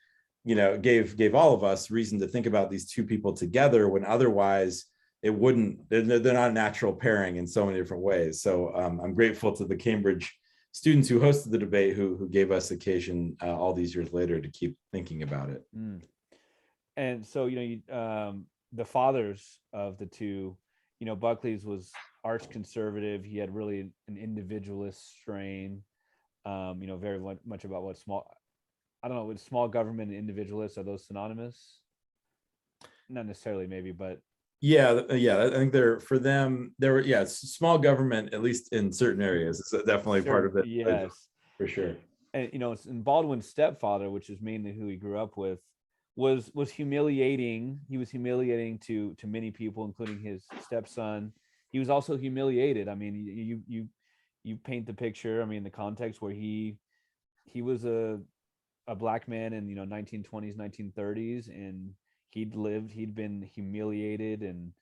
gave all of us reason to think about these two people together when otherwise it wouldn't. They're not a natural pairing in so many different ways. So I'm grateful to the Cambridge students who hosted the debate, who gave us occasion all these years later to keep thinking about it. And so, the fathers of the two, Buckley's was arch conservative. He had really an individualist strain, very much about what I don't know, with small government and individualists, are those synonymous? Not necessarily, maybe, but Yeah, I think for them, it's small government, at least in certain areas. It's definitely part of it. Yes, for sure. And and Baldwin's stepfather, which is mainly who he grew up with, was humiliating. He was humiliating to many people, including his stepson. He was also humiliated. I mean, you paint the picture. I mean, the context where he was a black man in 1920s, 1930s, and he'd been humiliated and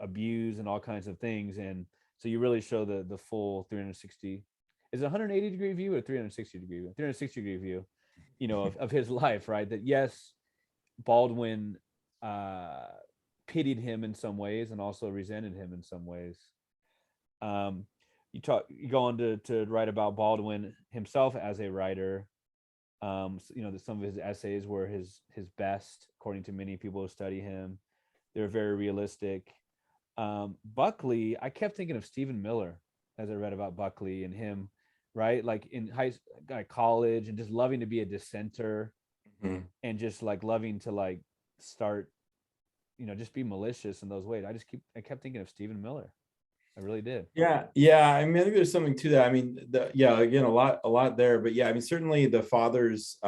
abused and all kinds of things. And so you really show the full 360 is it 180-degree view or 360-degree view? 360-degree view, of his life, right? That yes, Baldwin pitied him in some ways and also resented him in some ways. You go on to write about Baldwin himself as a writer. That some of his essays were his best, according to many people who study him. They're very realistic. Buckley, I kept thinking of Stephen Miller as I read about Buckley and him, right? Like in college, and just loving to be a dissenter, and just like loving to like start, just be malicious in those ways. I kept thinking of Stephen Miller. I really did. Yeah. I mean, I think there's something to that. I mean, again, a lot there, but yeah, I mean, certainly the fathers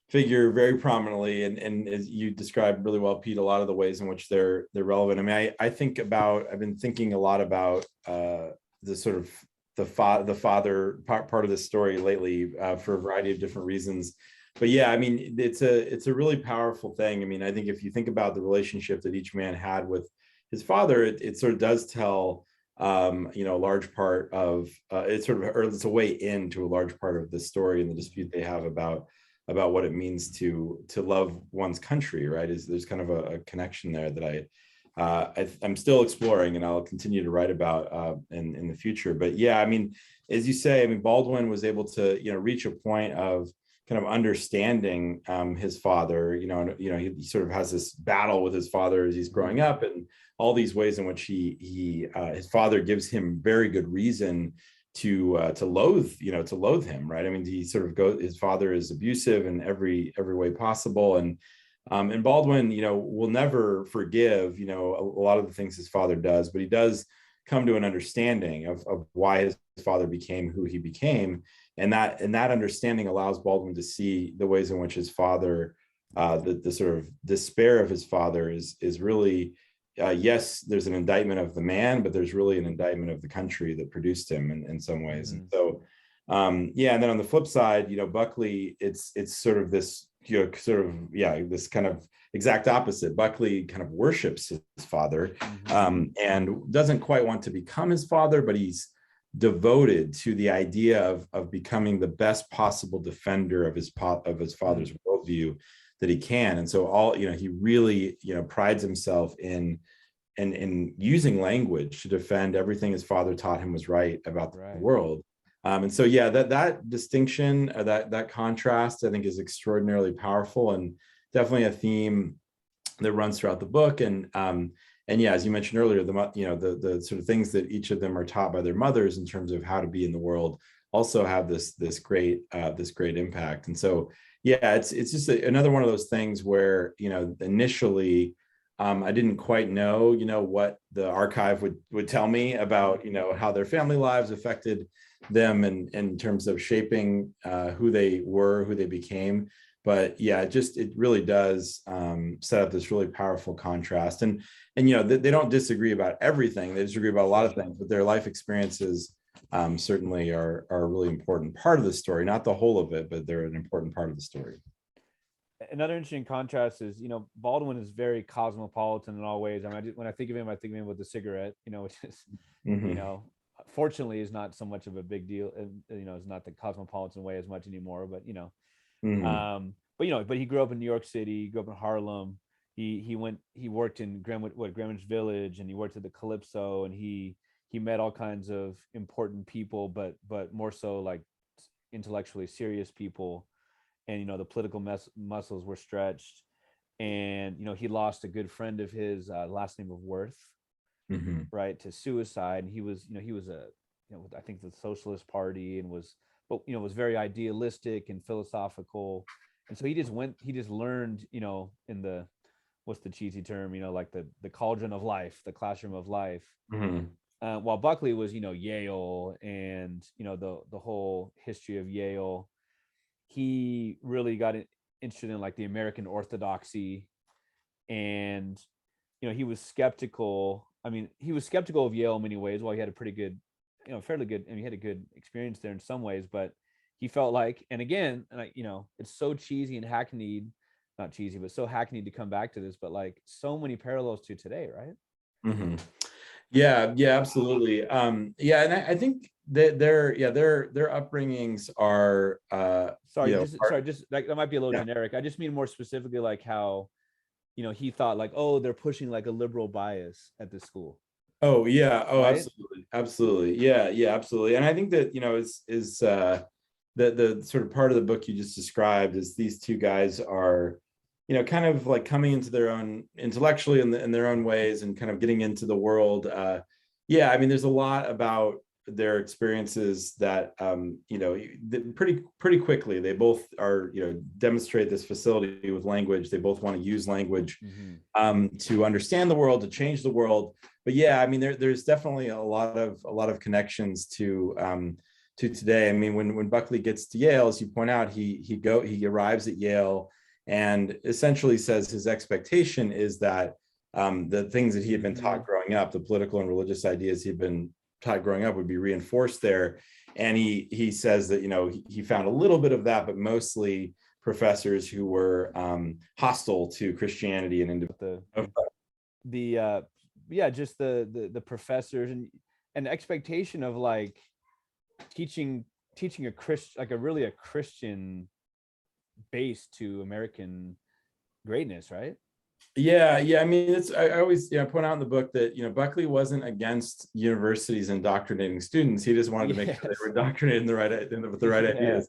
figure very prominently, and as you described really well, Pete, a lot of the ways in which they're relevant. I mean, I've been thinking a lot about the sort of the father part of this story lately for a variety of different reasons. But yeah, I mean, it's a really powerful thing. I mean, I think if you think about the relationship that each man had with his father, it sort of does tell, a large part of it's a way into a large part of the story and the dispute they have about what it means to love one's country, right? There's kind of a connection there that I'm still exploring, and I'll continue to write about in the future. But yeah, I mean, as you say, I mean, Baldwin was able to reach a point of kind of understanding his father. He sort of has this battle with his father as he's growing up, and all these ways in which his father gives him very good reason to loathe him, right? I mean, his father is abusive in every way possible, and Baldwin, will never forgive, a lot of the things his father does, but he does come to an understanding of why his father became who he became, and that understanding allows Baldwin to see the ways in which his father, the sort of despair of his father is really. Yes, there's an indictment of the man, but there's really an indictment of the country that produced him in some ways. And so, and then on the flip side, Buckley, it's sort of this, this kind of exact opposite. Buckley kind of worships his father, and doesn't quite want to become his father, but he's devoted to the idea of becoming the best possible defender of his father's worldview that he can. And so he really, prides himself in using language to defend everything his father taught him was right about the world. And so, yeah, that distinction, that contrast, I think, is extraordinarily powerful, and definitely a theme that runs throughout the book. And yeah, as you mentioned earlier, the sort of things that each of them are taught by their mothers in terms of how to be in the world also have this great impact. And so, yeah, it's just another one of those things where, initially, I didn't quite know, what the archive would tell me about, how their family lives affected them in terms of shaping who they were, who they became. But yeah, it really does set up this really powerful contrast. And they don't disagree about everything. They disagree about a lot of things, but their life experiences certainly are a really important part of the story, not the whole of it, but they're an important part of the story. Another interesting contrast is, Baldwin is very cosmopolitan in all ways. I mean, when I think of him with the cigarette, which is, fortunately is not so much of a big deal. It's not the cosmopolitan way as much anymore, but, but he grew up in New York City, he grew up in Harlem. He worked in Greenwich Village, and he worked at the Calypso, and he met all kinds of important people, but more so like intellectually serious people. And, the political muscles were stretched, and, he lost a good friend of his, last name of Worth, right, to suicide. And he was I think the Socialist Party, and was very idealistic and philosophical. And so he just learned, in the, what's the cheesy term, like the cauldron of life, the classroom of life. While Buckley was, Yale, and, the whole history of Yale. He really got interested in like the American orthodoxy, and, he was skeptical. I mean, he was skeptical of Yale in many ways. While he had a pretty good, fairly good, he had a good experience there in some ways, but he felt like, and again, it's so cheesy and hackneyed, not cheesy, but so hackneyed to come back to this, but like so many parallels to today, right? Yeah, absolutely. And I think their upbringings are just like that might be a little generic. I just mean more specifically like how, he thought like, oh, they're pushing like a liberal bias at the school. Oh yeah. Oh, right? absolutely. Yeah, absolutely. And I think that, is the sort of part of the book you just described is these two guys are, kind of like coming into their own intellectually in their own ways and kind of getting into the world. I mean, there's a lot about their experiences that, pretty quickly, they both are, demonstrate this facility with language. They both want to use language to understand the world, to change the world. But I mean, there's definitely a lot of connections to today. I mean, when Buckley gets to Yale, as you point out, he arrives at Yale and essentially says his expectation is that the things that he had been taught growing up, the political and religious ideas he'd been taught growing up, would be reinforced there. And he says that, he found a little bit of that, but mostly professors who were hostile to Christianity and just the professors and expectation of like teaching a Christian, like a Christian base to American greatness, right? I mean, I always point out in the book that Buckley wasn't against universities indoctrinating students. He just wanted to make sure they were indoctrinated with the right ideas.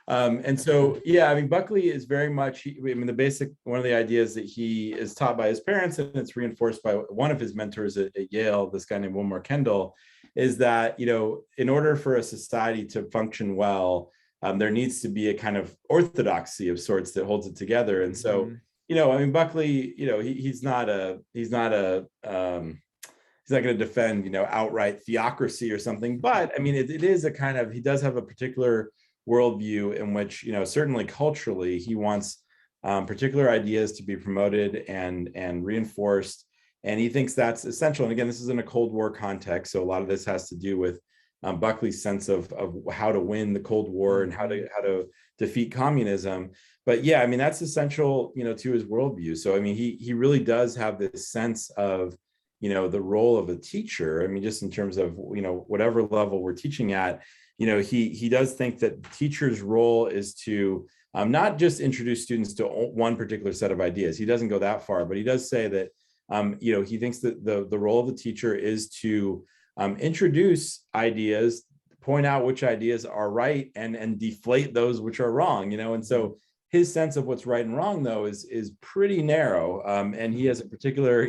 And so I mean, Buckley is very much, one of the ideas that he is taught by his parents, and it's reinforced by one of his mentors at Yale, this guy named Wilmore Kendall, is that in order for a society to function well, there needs to be a kind of orthodoxy of sorts that holds it together. And so I mean, Buckley, he's not going to defend outright theocracy or something, but I mean, it is a kind of, he does have a particular worldview in which certainly culturally he wants particular ideas to be promoted and reinforced, and he thinks that's essential. And again, this is in a Cold War context, so a lot of this has to do with Buckley's sense of how to win the Cold War and how to defeat communism. But I mean, that's essential to his worldview. So I mean, he really does have this sense of the role of a teacher. I mean, just in terms of whatever level we're teaching at, he does think that teacher's role is to not just introduce students to one particular set of ideas. He doesn't go that far, but he does say that he thinks that the role of the teacher is to introduce ideas, point out which ideas are right, and deflate those which are wrong. And so his sense of what's right and wrong, though, is pretty narrow, and he has a particular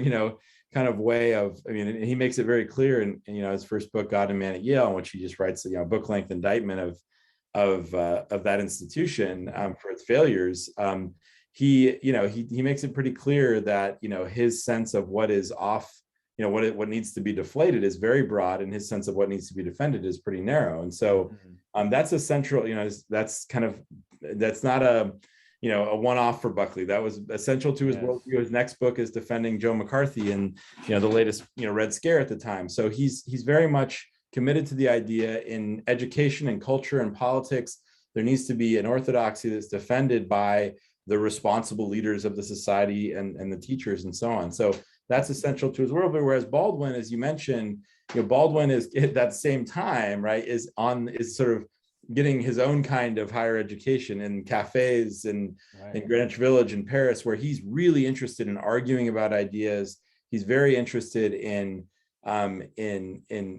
kind of way of, I mean, he makes it very clear in his first book, God and Man at Yale, in which he just writes book length indictment of that institution for its failures. He makes it pretty clear that his sense of what is off, what needs to be deflated is very broad, and his sense of what needs to be defended is pretty narrow. And so that's a central, that's not a one-off for Buckley. That was essential to his worldview. His next book is defending Joe McCarthy and the latest Red Scare at the time. So he's very much committed to the idea in education and culture and politics. There needs to be an orthodoxy that's defended by the responsible leaders of the society and the teachers and so on. So that's essential to his worldview. Whereas Baldwin, as you mentioned, Baldwin is at that same time, right, is sort of getting his own kind of higher education in cafes and in Greenwich Village in Paris, where he's really interested in arguing about ideas. He's very interested in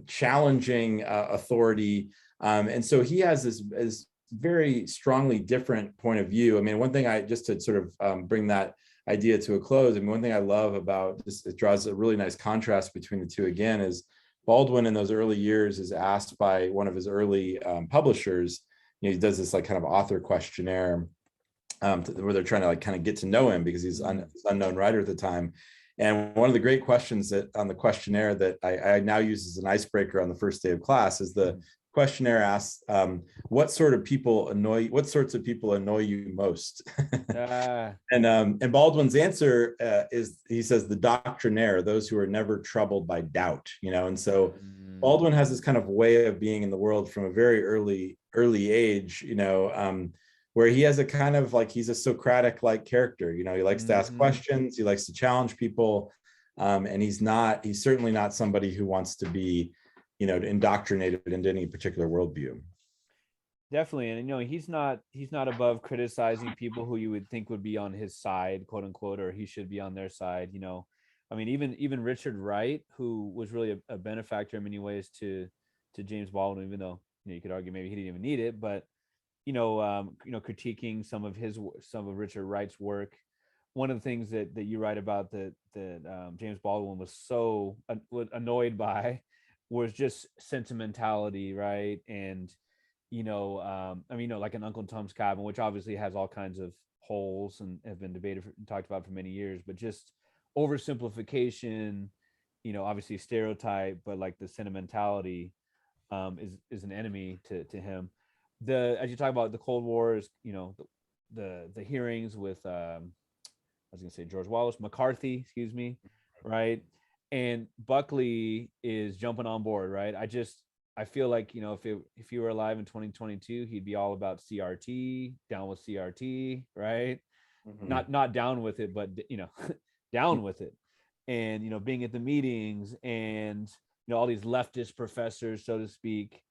challenging authority, and so he has this very strongly different point of view. I mean, one thing just to sort of bring that idea to a close, I mean, one thing I love about this, it draws a really nice contrast between the two again, is Baldwin in those early years is asked by one of his early publishers, he does this like kind of author questionnaire where they're trying to like kind of get to know him because he's an unknown writer at the time. And one of the great questions that on the questionnaire that I now use as an icebreaker on the first day of class is the questionnaire asks, what sorts of people annoy you most? And Baldwin's answer is, he says, the doctrinaire, those who are never troubled by doubt, and so Baldwin has this kind of way of being in the world from a very early age, where he has a kind of like, he's a Socratic like character, he likes to ask questions, he likes to challenge people, and he's certainly not somebody who wants to be indoctrinated into any particular worldview. Definitely. And he's not above criticizing people who you would think would be on his side, quote unquote, or he should be on their side. I mean, even Richard Wright, who was really a benefactor in many ways to James Baldwin, even though you could argue maybe he didn't even need it, but critiquing some of Richard Wright's work. One of the things that you write about that James Baldwin was so annoyed by was just sentimentality, right? And like an Uncle Tom's Cabin, which obviously has all kinds of holes and have been talked about for many years, but just oversimplification, obviously stereotype, but like the sentimentality is an enemy to him. As you talk about the Cold War, the hearings with I was going to say George Wallace, McCarthy, excuse me, right? And Buckley is jumping on board, right? I feel like, if he were alive in 2022, he'd be all about CRT, down with CRT, right? Mm-hmm. Not down with it, but down with it. And being at the meetings and all these leftist professors, so to speak.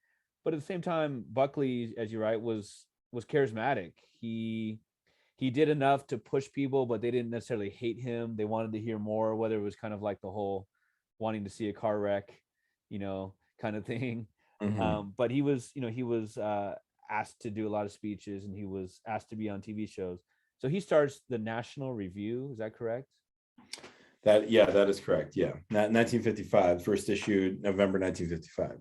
But at the same time, Buckley, as you write, was charismatic. He did enough to push people, but they didn't necessarily hate him. They wanted to hear more, whether it was kind of like the whole wanting to see a car wreck, kind of thing. Mm-hmm. But he was asked to do a lot of speeches, and he was asked to be on TV shows. So he starts the National Review. Is that correct? That is correct. Yeah. 1955, first issue, November 1955.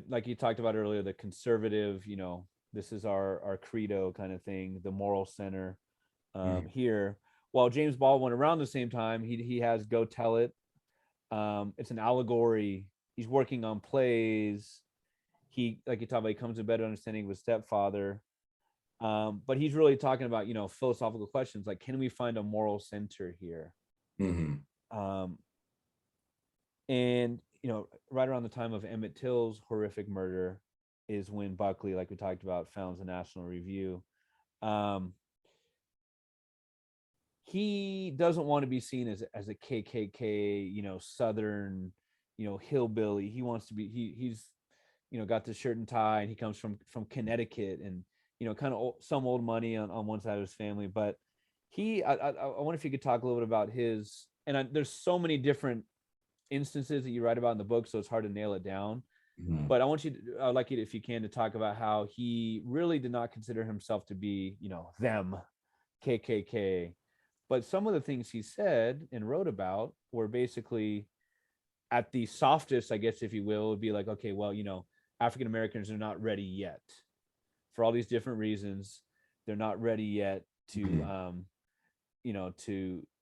Like you talked about earlier, the conservative, this is our credo kind of thing, the moral center here. While James Baldwin, around the same time, he has Go Tell It. It's an allegory. He's working on plays. Like you talked about, he comes to better understanding with Stepfather. But he's really talking about, philosophical questions like, can we find a moral center here? Mm-hmm. And right around the time of Emmett Till's horrific murder is when Buckley, like we talked about, founds the National Review. He doesn't want to be seen as a KKK, Southern, hillbilly. He wants to be. He's got the shirt and tie, and he comes from Connecticut, and kind of some old money on one side of his family. But I wonder if you could talk a little bit about his. And there's so many different instances that you write about in the book, so it's hard to nail it down. Mm-hmm. But I'd like you, if you can, to talk about how he really did not consider himself to be, them, KKK. But some of the things he said and wrote about were basically at the softest, I guess, if you will, would be like, okay, well, African Americans are not ready yet for all these different reasons. They're not ready yet to, mm-hmm.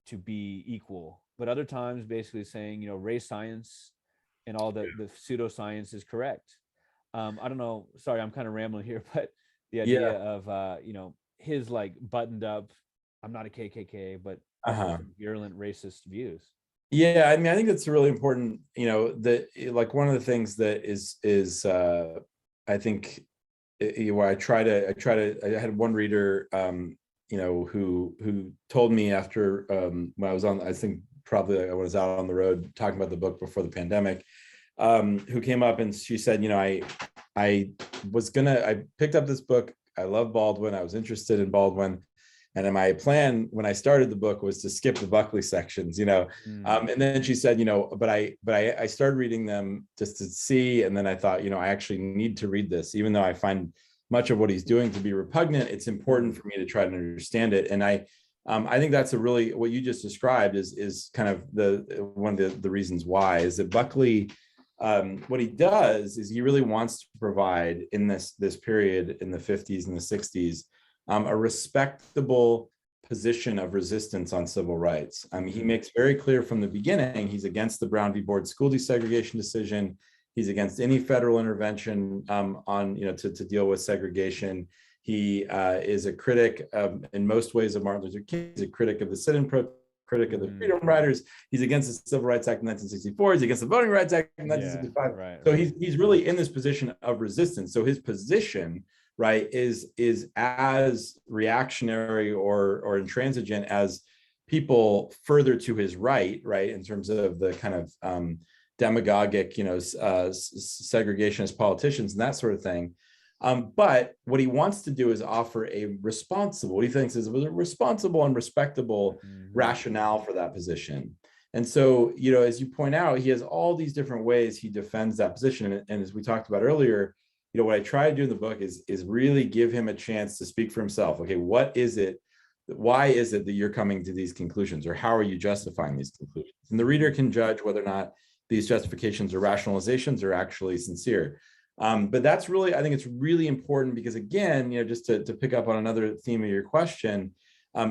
To be equal. But other times basically saying, race science and all the pseudoscience is correct. I don't know. Sorry, I'm kind of rambling here, but the idea of, his like buttoned up, I'm not a KKK, but virulent racist views. Yeah, I mean, I think that's really important. Like one of the things that is I think I had one reader, who told me after when I was on, I think probably I was out on the road talking about the book before the pandemic, who came up and she said, I picked up this book. I love Baldwin. I was interested in Baldwin. And my plan when I started the book was to skip the Buckley sections, and then she said, but I started reading them just to see. And then I thought, I actually need to read this, even though I find much of what he's doing to be repugnant. It's important for me to try to understand it. And I think that's what you just described is kind of one of the reasons why is that Buckley, what he does is he really wants to provide in this period in the 50s and the 60s, a respectable position of resistance on civil rights. He makes very clear from the beginning, he's against the Brown v. Board school desegregation decision. He's against any federal intervention to deal with segregation. He is a critic in most ways of Martin Luther King. He's a critic of the sit-in critic of the Freedom Riders. He's against the Civil Rights Act of 1964. He's against the Voting Rights Act of 1965. Right. So he's really in this position of resistance. So his position, right, is as reactionary or intransigent as people further to his right, in terms of the kind of demagogic, segregationist politicians and that sort of thing. But what he wants to do is offer a responsible, what he thinks is a responsible and respectable rationale for that position. And so, as you point out, he has all these different ways he defends that position. And as we talked about earlier, what I try to do in the book is really give him a chance to speak for himself. Okay, what is it? Why is it that you're coming to these conclusions, or how are you justifying these conclusions? And the reader can judge whether or not these justifications or rationalizations are actually sincere. But that's really, I think it's really important because, again, just to pick up on another theme of your question,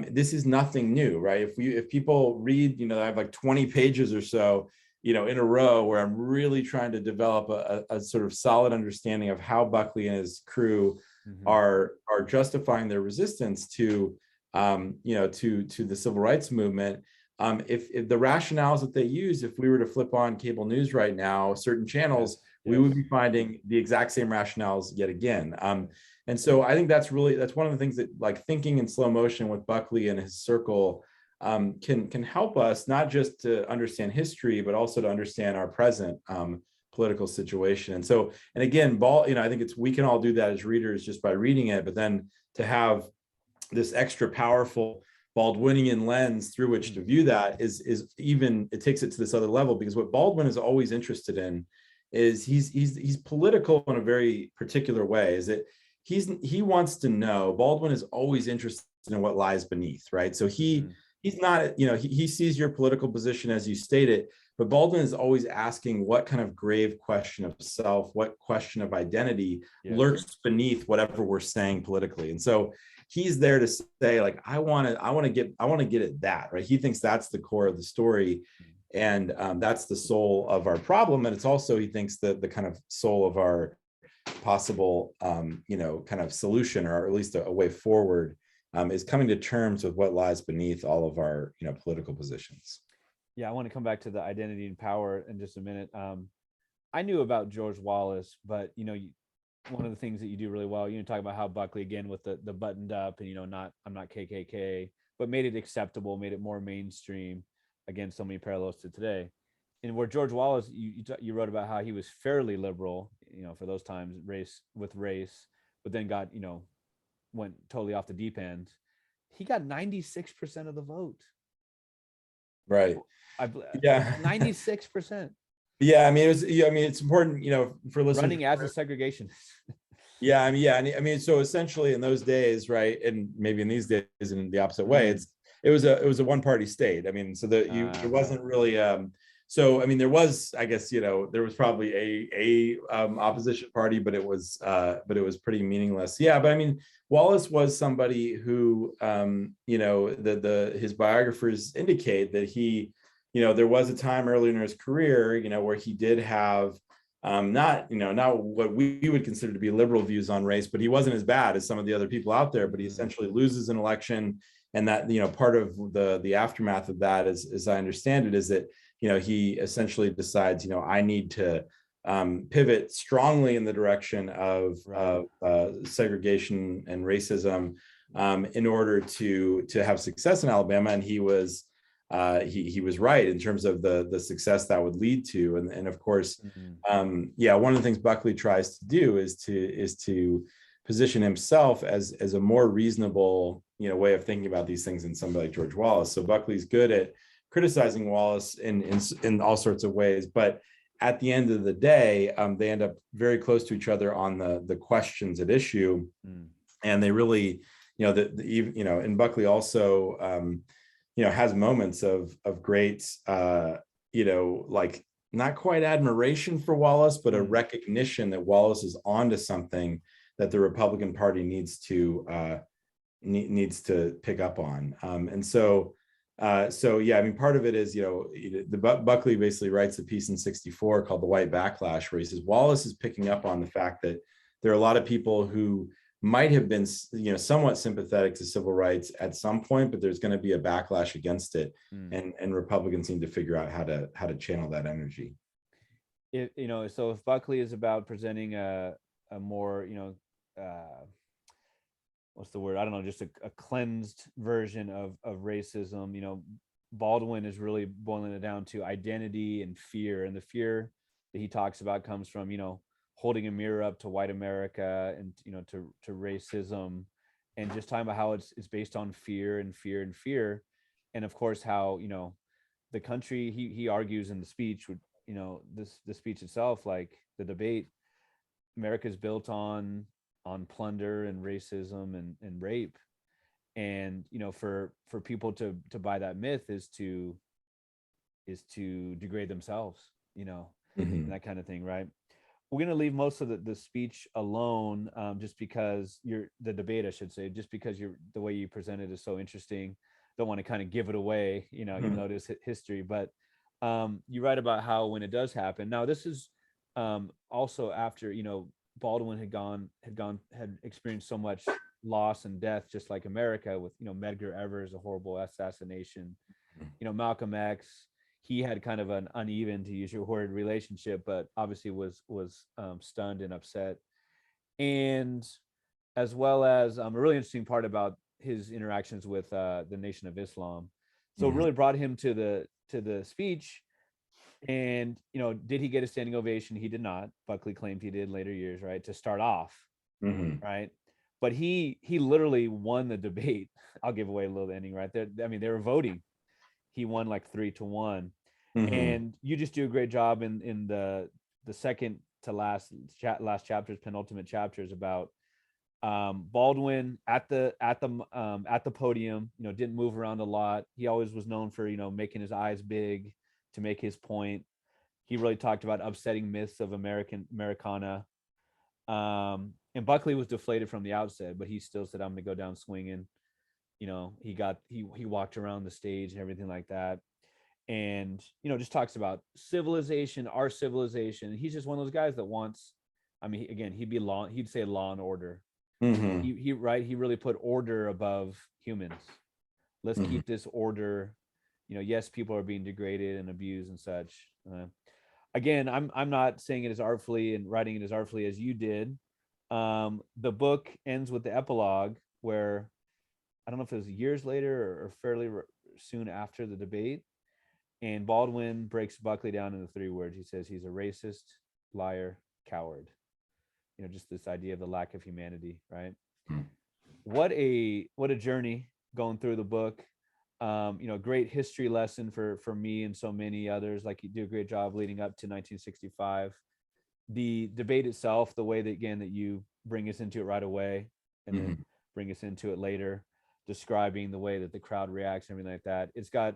this is nothing new, right? If people read, I have like 20 pages or so, in a row where I'm really trying to develop a sort of solid understanding of how Buckley and his crew are justifying their resistance to, to the civil rights movement. If the rationales that they use, if we were to flip on cable news right now, certain channels, we would be finding the exact same rationales yet again. And so I think that's one of the things that, like, thinking in slow motion with Buckley and his circle can help us not just to understand history, but also to understand our present political situation. And again, I think we can all do that as readers just by reading it, but then to have this extra powerful Baldwinian lens through which to view that is even, it takes it to this other level, because what Baldwin is always interested in is he's political in a very particular way. Is that he wants to know, Baldwin is always interested in what lies beneath, right? So he's not, he sees your political position as you state it, but Baldwin is always asking what kind of grave question of self, what question of identity lurks beneath whatever we're saying politically. And so he's there to say, like, I want to get at that, right? He thinks that's the core of the story. And that's the soul of our problem. And it's also, he thinks, that the kind of soul of our possible, kind of solution, or at least a way forward, is coming to terms with what lies beneath all of our, political positions. Yeah, I want to come back to the identity and power in just a minute. I knew about George Wallace, but, one of the things that you do really well, talk about how Buckley, again, with the buttoned up and, I'm not KKK, but made it acceptable, made it more mainstream. Again, so many parallels to today. And where George Wallace, you wrote about how he was fairly liberal, for those times, race, but then got, went totally off the deep end. He got 96% of the vote. Right. 96%. Yeah, it's important, for listeners running as a segregationist. So essentially in those days, right, and maybe in these days in the opposite way, it was a one-party state. It wasn't really there was, I guess, there was probably a opposition party, but it was pretty meaningless. Yeah, but Wallace was somebody who his biographers indicate that he, there was a time early in his career, where he did have not what we would consider to be liberal views on race, but he wasn't as bad as some of the other people out there. But he essentially loses an election, and that, part of the aftermath of that, as I understand it, is that he essentially decides, I need to pivot strongly in the direction of segregation and racism in order to have success in Alabama. And he was right in terms of the success that would lead to. And of course, one of the things Buckley tries to do is to position himself as a more reasonable, way of thinking about these things than somebody like George Wallace. So Buckley's good at criticizing Wallace in all sorts of ways, but at the end of the day, they end up very close to each other on the questions at issue, and they really, and Buckley also, has moments of great, like, not quite admiration for Wallace, but a recognition that Wallace is onto something that the Republican Party needs to pick up on. Part of it is, Buckley basically writes a piece in '64 called The White Backlash, where he says Wallace is picking up on the fact that there are a lot of people who might have been, somewhat sympathetic to civil rights at some point, but there's going to be a backlash against it, and Republicans need to figure out how to channel that energy. So if Buckley is about presenting a more, what's the word? I don't know, just a cleansed version of racism. Baldwin is really boiling it down to identity and fear. And the fear that he talks about comes from, holding a mirror up to white America and, to racism, and just talking about how it's based on fear and fear and fear. And of course, how, the country, he argues in the speech, the speech itself, like the debate, America is built on plunder and racism and rape. And for people to buy that myth is to degrade themselves, and that kind of thing, right? We're going to leave most of the speech alone, just because the debate, I should say, just because the way you present it is so interesting. Don't want to kind of give it away, even though it is history. But you write about how when it does happen. Now, this is also after Baldwin had experienced so much loss and death, just like America, with Medgar Evers, a horrible assassination. Malcolm X, he had kind of an uneven, to use your word, relationship, but obviously was stunned and upset. And as well as a really interesting part about his interactions with the Nation of Islam. So it really brought him to the speech. And did he get a standing ovation? He did not. Buckley claimed he did in later years, right, to start off, right? But he literally won the debate. I'll give away a little ending right there. I mean, they were voting. He won like 3-1. And you just do a great job in the second to last chapters, penultimate chapters, about Baldwin at the podium. Didn't move around a lot. He always was known for making his eyes big to make his point. He really talked about upsetting myths of Americana. And Buckley was deflated from the outset, but he still said, "I'm going to go down swinging." He walked around the stage and everything like that, and just talks about civilization, our civilization. He's just one of those guys that wants. I mean, again, he'd say law and order. He really put order above humans. Let's keep this order. Yes, people are being degraded and abused and such. Again, I'm not saying it as artfully and writing it as artfully as you did. The book ends with the epilogue, where I don't know if it was years later or fairly soon after the debate, and Baldwin breaks Buckley down into 3 words. He says he's a racist, liar, coward. Just this idea of the lack of humanity, right? What a journey going through the book. Great history lesson for me and so many others. Like, you do a great job leading up to 1965. The debate itself, the way that you bring us into it right away, and then bring us into it later, describing the way that the crowd reacts and everything like that. It's got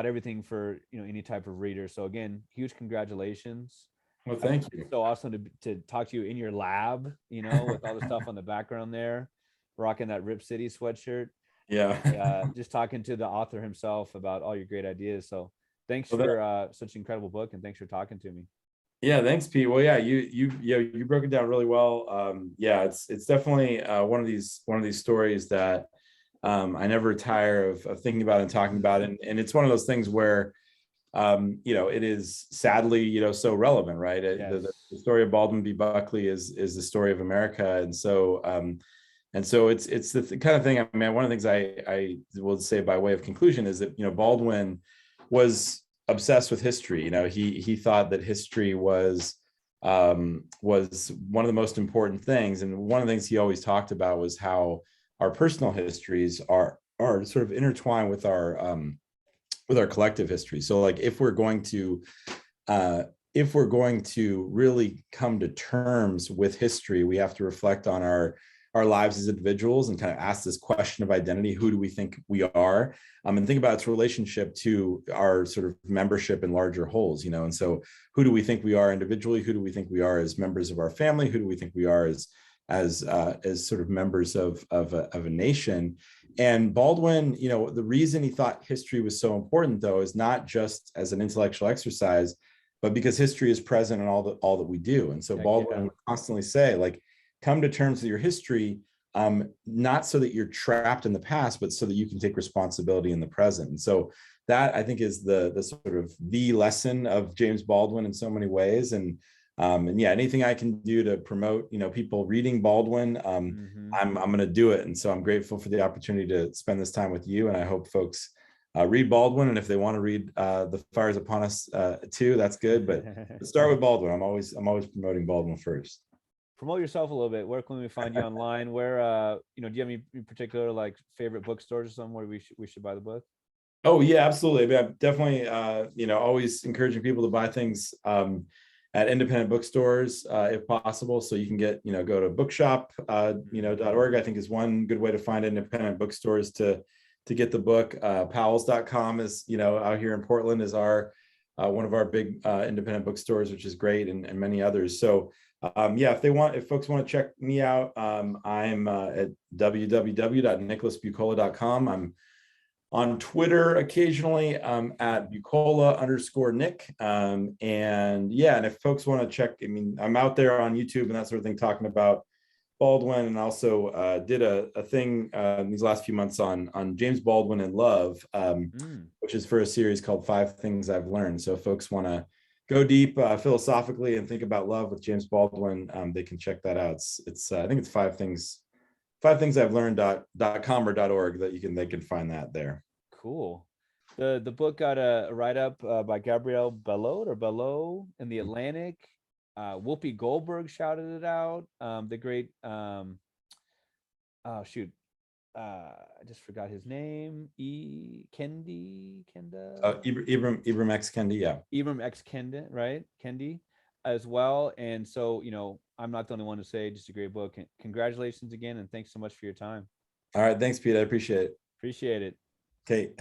everything for any type of reader. So again, huge congratulations. Well, thank you. It's so awesome to talk to you in your lab, with all the stuff on the background there, rocking that Rip City sweatshirt. Yeah. Just talking to the author himself about all your great ideas. So thanks for such an incredible book, and thanks for talking to me. Yeah, thanks, Pete. Well, yeah, you broke it down really well. It's definitely one of these stories that I never tire of thinking about and talking about, and it's one of those things where it is sadly so relevant, right? Yes. The story of Baldwin v. Buckley is the story of America, and so it's the kind of thing. I mean, one of the things I will say by way of conclusion is that Baldwin was obsessed with history. He thought that history was one of the most important things, and one of the things he always talked about was how our personal histories are sort of intertwined with our collective history. So, like, if we're going to really come to terms with history, we have to reflect on our lives as individuals and kind of ask this question of identity: who do we think we are? And think about its relationship to our sort of membership in larger wholes, and so who do we think we are individually? Who do we think we are as members of our family? Who do we think we are as sort of members of a nation? And Baldwin, the reason he thought history was so important, though, is not just as an intellectual exercise, but because history is present in all that we do. And so Baldwin would constantly say, like, come to terms with your history, not so that you're trapped in the past, but so that you can take responsibility in the present. And so that, I think, is the sort of the lesson of James Baldwin in so many ways. And anything I can do to promote, people reading Baldwin, I'm going to do it. And so I'm grateful for the opportunity to spend this time with you. And I hope folks read Baldwin, and if they want to read The Fire Is Upon Us too, that's good. But let's start with Baldwin. I'm always promoting Baldwin first. Promote yourself a little bit. Where can we find you online? Where do you have any particular like favorite bookstores or somewhere we should buy the book? Oh yeah, absolutely. I'm definitely always encouraging people to buy things at independent bookstores if possible. So you can get, go to bookshop .org, I think is one good way to find independent bookstores to get the book. Powell's.com is, out here in Portland, is our one of our big independent bookstores, which is great, and many others. So if folks want to check me out, I'm at www.nicholasbuccola.com. I'm on Twitter occasionally, at Buccola_Nick. And if folks want to check, I'm out there on YouTube and that sort of thing, talking about Baldwin, and also did a thing these last few months on James Baldwin and love, which is for a series called 5 Things I've Learned. So if folks want to go deep philosophically and think about love with James Baldwin, they can check that out. It's I think it's 5 things I've learned.com or .org that they can find that there. Cool. The book got a write-up by Gabrielle Belot in the Atlantic. Whoopi Goldberg shouted it out. The great I just forgot his name. Ibram X. Kendi, yeah. Ibram X. Kendi, right? Kendi as well. And so, I'm not the only one to say just a great book. Congratulations again, and thanks so much for your time. All right, thanks, Pete. I appreciate it. Appreciate it. Okay.